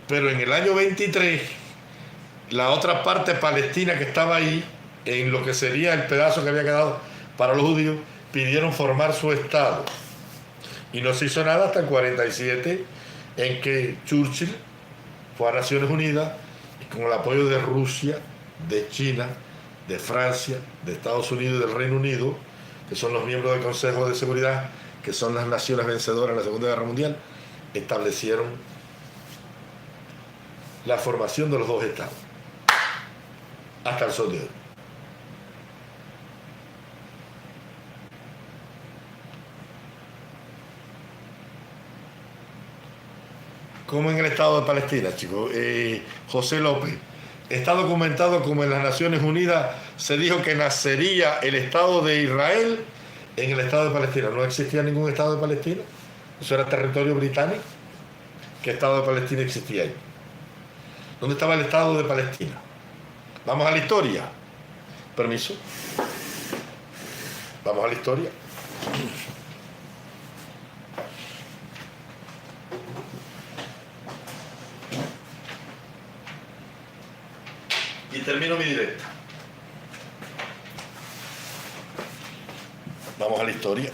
S1: Pero en el año 23, la otra parte palestina que estaba ahí, en lo que sería el pedazo que había quedado para los judíos, pidieron formar su estado. Y no se hizo nada hasta el 47, en que Churchill fue a Naciones Unidas y con el apoyo de Rusia, de China, de Francia, de Estados Unidos y del Reino Unido, que son los miembros del Consejo de Seguridad, que son las naciones vencedoras en la Segunda Guerra Mundial, establecieron la formación de los dos estados, hasta el sol de hoy. Como en el Estado de Palestina, chicos. José López, está documentado como en las Naciones Unidas se dijo que nacería el Estado de Israel en el Estado de Palestina. No existía ningún Estado de Palestina. Eso era territorio británico. ¿Qué Estado de Palestina existía ahí? ¿Dónde estaba el Estado de Palestina? Vamos a la historia. Permiso. Vamos a la historia. Y termino mi directo. Vamos a la historia.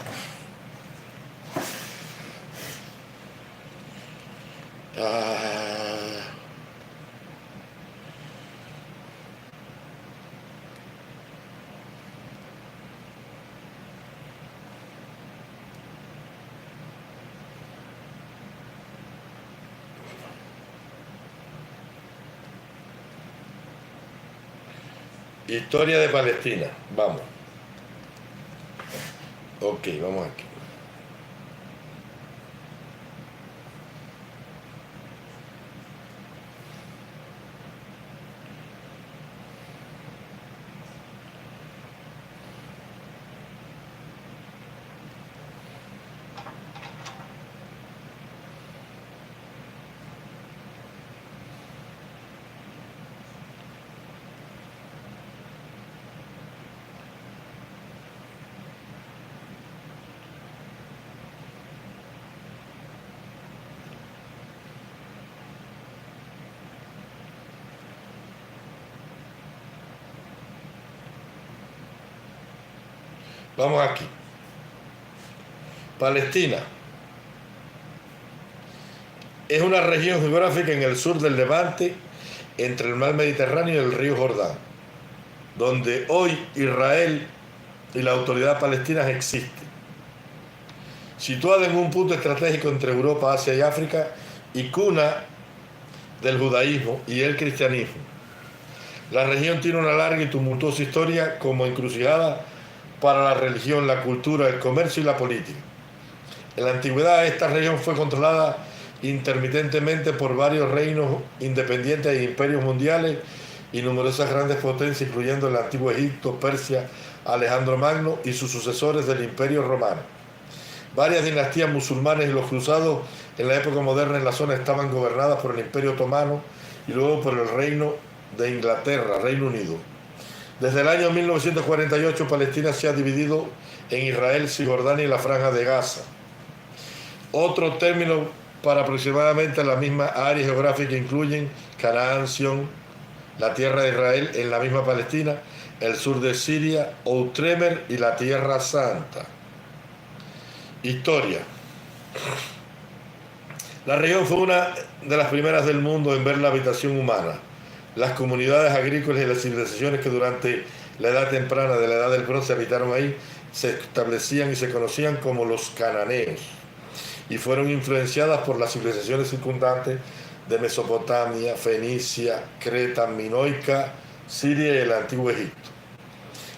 S1: Historia de Palestina. Vamos. Ok, vamos aquí. Vamos aquí. Palestina es una región geográfica en el sur del Levante, entre el mar Mediterráneo y el río Jordán, donde hoy Israel y la autoridad palestina existen. Situada en un punto estratégico entre Europa, Asia y África, y cuna del judaísmo y el cristianismo. La región tiene una larga y tumultuosa historia como encrucijada para la religión, la cultura, el comercio y la política. En la antigüedad esta región fue controlada intermitentemente por varios reinos independientes e imperios mundiales y numerosas grandes potencias, incluyendo el antiguo Egipto, Persia, Alejandro Magno y sus sucesores del Imperio Romano. Varias dinastías musulmanas y los cruzados en la época moderna en la zona estaban gobernadas por el Imperio Otomano y luego por el Reino de Inglaterra, Reino Unido. Desde el año 1948 Palestina se ha dividido en Israel, Cisjordania y la Franja de Gaza. Otros términos para aproximadamente la misma área geográfica incluyen Canaán, Sión, la tierra de Israel en la misma Palestina, el sur de Siria, Outremer y la Tierra Santa. Historia. La región fue una de las primeras del mundo en ver la habitación humana. Las comunidades agrícolas y las civilizaciones que durante la edad temprana de la edad del bronce habitaron ahí se establecían y se conocían como los cananeos y fueron influenciadas por las civilizaciones circundantes de Mesopotamia, Fenicia, Creta, Minoica, Siria y el antiguo Egipto,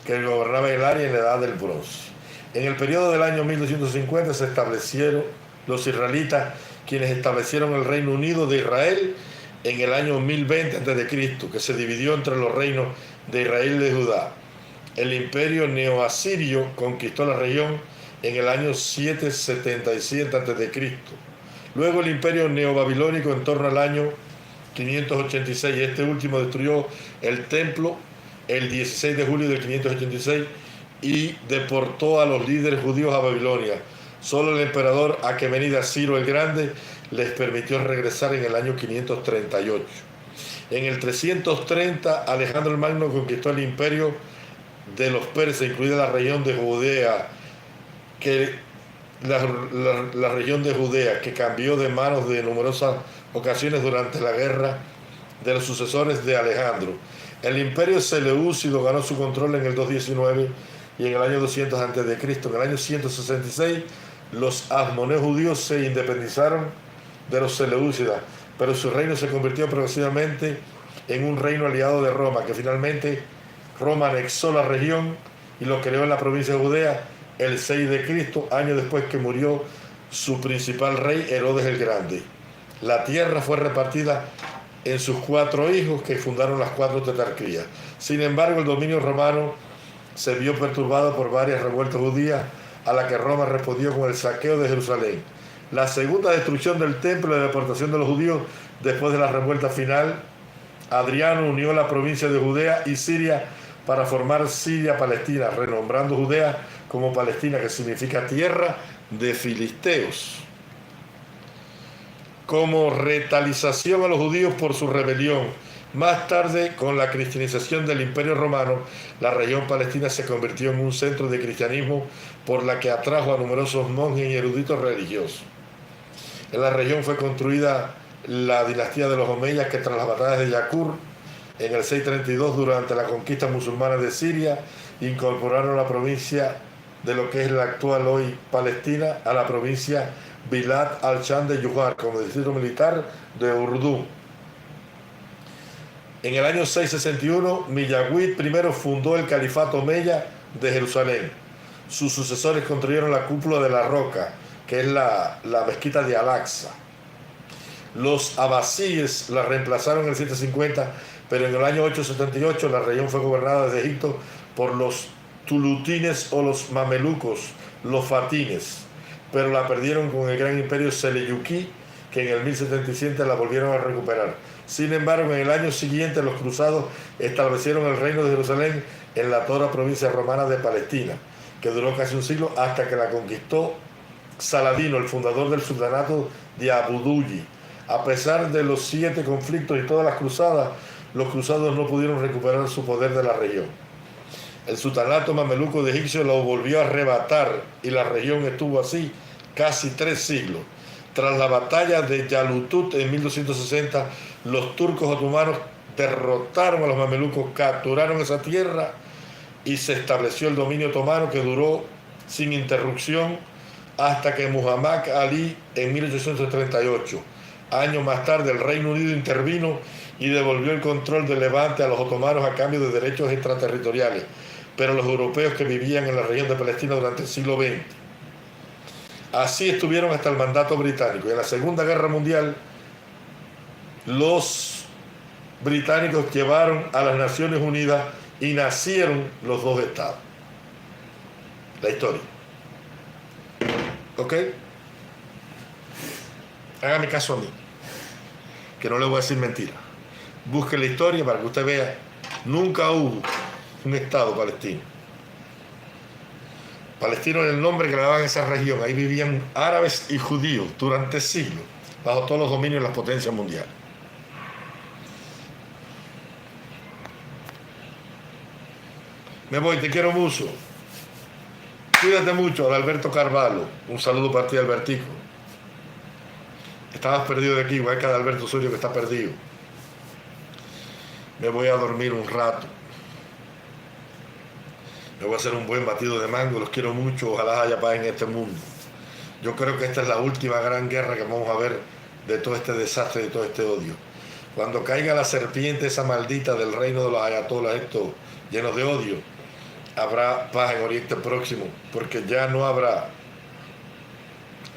S1: que gobernaban el área en la edad del bronce. En el periodo del año 1250 se establecieron los israelitas, quienes establecieron el Reino Unido de Israel en el año 1020 a.C., que se dividió entre los reinos de Israel y de Judá. El imperio neoasirio conquistó la región en el año 777 a.C. Luego el imperio neobabilónico en torno al año 586. Este último destruyó el templo el 16 de julio del 586 y deportó a los líderes judíos a Babilonia. Solo el emperador Aquemenida Ciro el Grande les permitió regresar en el año 538. En el 330, Alejandro el Magno conquistó el imperio de los persas, incluida la región de Judea, la región de Judea, que cambió de manos de numerosas ocasiones durante la guerra de los sucesores de Alejandro. El imperio seleucido ganó su control en el 219 y en el año 200 a.C. En el año 166, los asmoneos judíos se independizaron de los seleucidas, pero su reino se convirtió progresivamente en un reino aliado de Roma, que finalmente Roma anexó la región y lo creó en la provincia de Judea el 6 de Cristo, año después que murió su principal rey Herodes el Grande. La tierra fue repartida en sus 4 hijos que fundaron las 4 tetrarquías. Sin embargo, el dominio romano se vio perturbado por varias revueltas judías a la que Roma respondió con el saqueo de Jerusalén. La segunda destrucción del templo y la deportación de los judíos después de la revuelta final, Adriano unió la provincia de Judea y Siria para formar Siria-Palestina, renombrando Judea como Palestina, que significa tierra de filisteos. Como retaliación a los judíos por su rebelión. Más tarde, con la cristianización del Imperio Romano, la región palestina se convirtió en un centro de cristianismo por la que atrajo a numerosos monjes y eruditos religiosos. En la región fue construida la dinastía de los Omeyas, que tras las batallas de Yakur en el 632 durante la conquista musulmana de Siria incorporaron la provincia de lo que es la actual hoy Palestina a la provincia Bilad al-Sham de Yuhar como distrito militar de Urdu. En el año 661, Millagüid I fundó el califato Omeya de Jerusalén. Sus sucesores construyeron la cúpula de la Roca, que es la mezquita de Al-Aqsa. Los abasíes la reemplazaron en el 750, pero en el año 878 la región fue gobernada desde Egipto por los tulutines o los mamelucos, los fatines, pero la perdieron con el gran imperio seleyuquí, que en el 1077 la volvieron a recuperar. Sin embargo, en el año siguiente los cruzados establecieron el reino de Jerusalén en la toda provincia romana de Palestina, que duró casi un siglo hasta que la conquistó Saladino, el fundador del sultanato de Abu-Duyi. A pesar de los 7 conflictos y todas las cruzadas, los cruzados no pudieron recuperar su poder de la región. El sultanato mameluco de Egipcio lo volvió a arrebatar y la región estuvo así casi 3 siglos. Tras la batalla de Yalutut en 1260, los turcos otomanos derrotaron a los mamelucos, capturaron esa tierra y se estableció el dominio otomano, que duró sin interrupción hasta que Muhammad Ali en 1838. Años más tarde el Reino Unido intervino y devolvió el control del Levante a los otomanos a cambio de derechos extraterritoriales, pero los europeos que vivían en la región de Palestina durante el siglo XX. Así estuvieron hasta el mandato británico. Y en la Segunda Guerra Mundial, los británicos llevaron a las Naciones Unidas y nacieron los 2 estados. La historia. ¿Ok? Hágame caso a mí, que no le voy a decir mentira. Busque la historia para que usted vea. Nunca hubo un estado palestino. Palestino era el nombre que le daban a esa región. Ahí vivían árabes y judíos durante siglos, bajo todos los dominios de las potencias mundiales. Me voy, te quiero mucho. Cuídate mucho, Adalberto Carvalho. Un saludo para ti, Albertico. Estabas perdido de aquí, igual que Adalberto Osorio, que está perdido. Me voy a dormir un rato. Me voy a hacer un buen batido de mango. Los quiero mucho. Ojalá haya paz en este mundo. Yo creo que esta es la última gran guerra que vamos a ver de todo este desastre, de todo este odio. Cuando caiga la serpiente esa maldita del reino de los ayatolas, estos llenos de odio, habrá paz en Oriente Próximo, porque ya no habrá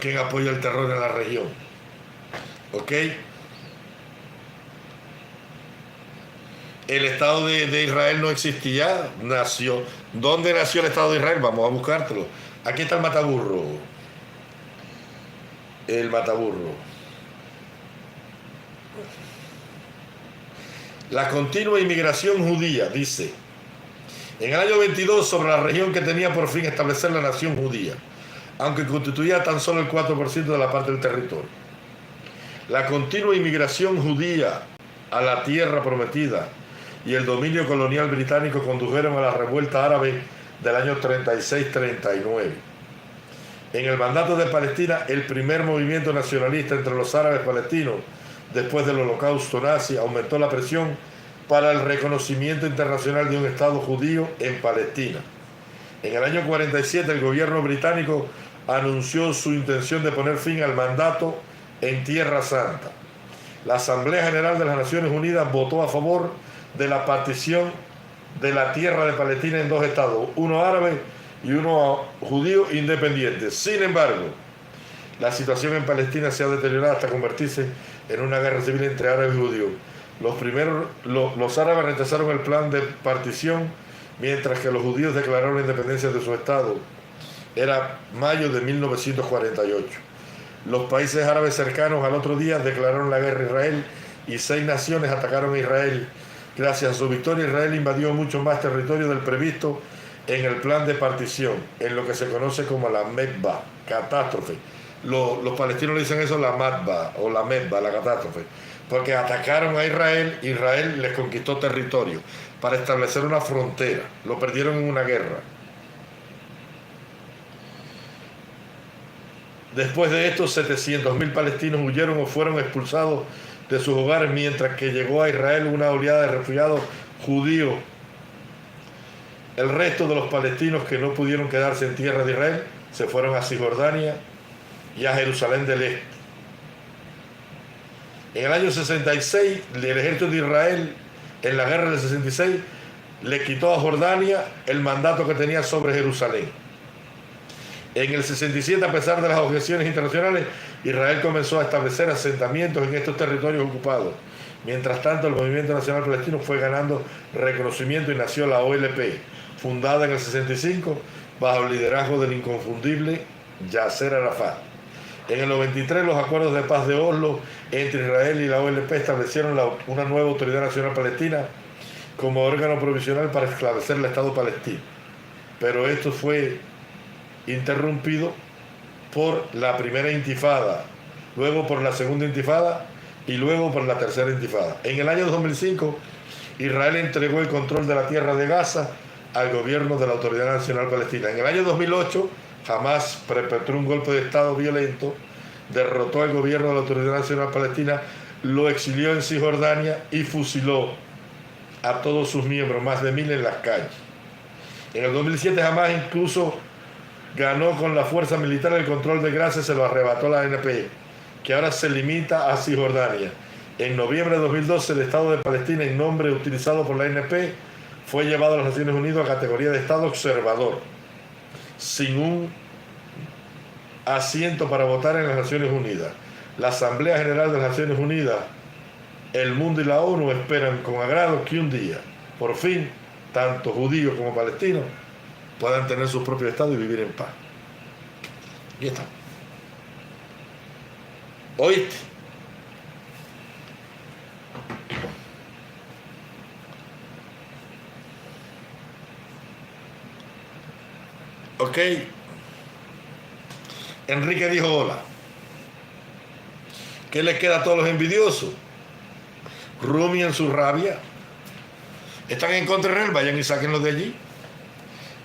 S1: quien apoye el terror en la región. ¿Ok? El Estado de Israel no existía, nació. ¿Dónde nació el Estado de Israel? Vamos a buscártelo. Aquí está el mataburro. El mataburro. La continua inmigración judía, dice, en el año 22 sobre la región que tenía por fin establecer la nación judía, aunque constituía tan solo el 4% de la parte del territorio. La continua inmigración judía a la tierra prometida y el dominio colonial británico condujeron a la revuelta árabe del año 36-39. En el mandato de Palestina, el primer movimiento nacionalista entre los árabes palestinos después del holocausto nazi aumentó la presión para el reconocimiento internacional de un Estado judío en Palestina. En el año 47 el gobierno británico anunció su intención de poner fin al mandato en Tierra Santa. La Asamblea General de las Naciones Unidas votó a favor de la partición de la tierra de Palestina en dos estados, uno árabe y uno judío independiente. Sin embargo, la situación en Palestina se ha deteriorado hasta convertirse en una guerra civil entre árabes y judíos. Los árabes rechazaron el plan de partición, mientras que los judíos declararon la independencia de su estado. Era mayo de 1948. Los países árabes cercanos al otro día declararon la guerra a Israel y 6 naciones atacaron a Israel. Gracias a su victoria, Israel invadió mucho más territorio del previsto en el plan de partición, en lo que se conoce como la Medba, catástrofe. Los palestinos le dicen eso la Madba o la Medba, la catástrofe, porque atacaron a Israel, Israel les conquistó territorio para establecer una frontera, lo perdieron en una guerra. Después de esto, 700.000 palestinos huyeron o fueron expulsados de sus hogares, mientras que llegó a Israel una oleada de refugiados judíos. El resto de los palestinos que no pudieron quedarse en tierra de Israel se fueron a Cisjordania y a Jerusalén del Este. En el año 66, el ejército de Israel, en la guerra del 66, le quitó a Jordania el mandato que tenía sobre Jerusalén. En el 67, a pesar de las objeciones internacionales, Israel comenzó a establecer asentamientos en estos territorios ocupados. Mientras tanto, el Movimiento Nacional Palestino fue ganando reconocimiento y nació la OLP, fundada en el 65 bajo el liderazgo del inconfundible Yasser Arafat. En el 93, los acuerdos de paz de Oslo entre Israel y la OLP establecieron una nueva Autoridad Nacional Palestina como órgano provisional para establecer el Estado palestino. Pero esto fue interrumpido por la primera intifada, luego por la segunda intifada y luego por la tercera intifada. En el año 2005, Israel entregó el control de la tierra de Gaza al gobierno de la Autoridad Nacional Palestina. En el año 2008, Hamás perpetró un golpe de Estado violento, derrotó al gobierno de la Autoridad Nacional Palestina, lo exilió en Cisjordania y fusiló a todos sus miembros, más de 1000 en las calles. En el 2007, Hamás incluso ganó con la fuerza militar el control de Gaza y se lo arrebató la ANP, que ahora se limita a Cisjordania. En noviembre de 2012, el Estado de Palestina, en nombre utilizado por la ANP, fue llevado a las Naciones Unidas a categoría de Estado observador, sin un asiento para votar en las Naciones Unidas. La Asamblea General de las Naciones Unidas, el mundo y la ONU esperan con agrado que un día, por fin, tanto judíos como palestinos puedan tener su propio Estado y vivir en paz. Y está. ¿Oíste? Ok. Enrique dijo hola. ¿Qué les queda a todos los envidiosos? Rumi en su rabia. Están en contra de él, vayan y sáquenlos de allí.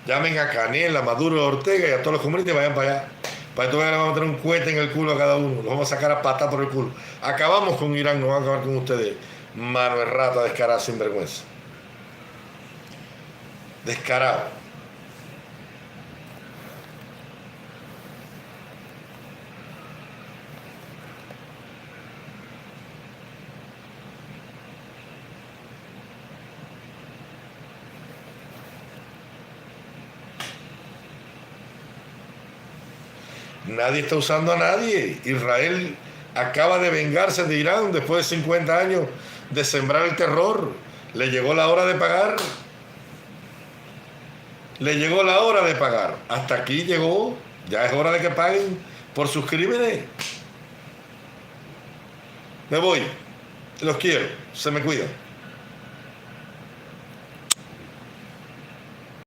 S1: Llamen a Canel, a Maduro, a Ortega y a todos los comunistas y vayan para allá. Para entonces le vamos a meter un cohete en el culo a cada uno. Los vamos a sacar a patas por el culo. Acabamos con Irán, no vamos a acabar con ustedes. Mano de rata, descarada, sin vergüenza. Descarado. Nadie está usando a nadie. Israel acaba de vengarse de Irán después de 50 años de sembrar el terror. Le llegó la hora de pagar. Le llegó la hora de pagar. Hasta aquí llegó. Ya es hora de que paguen por sus crímenes. Me voy. Los quiero. Se me cuidan.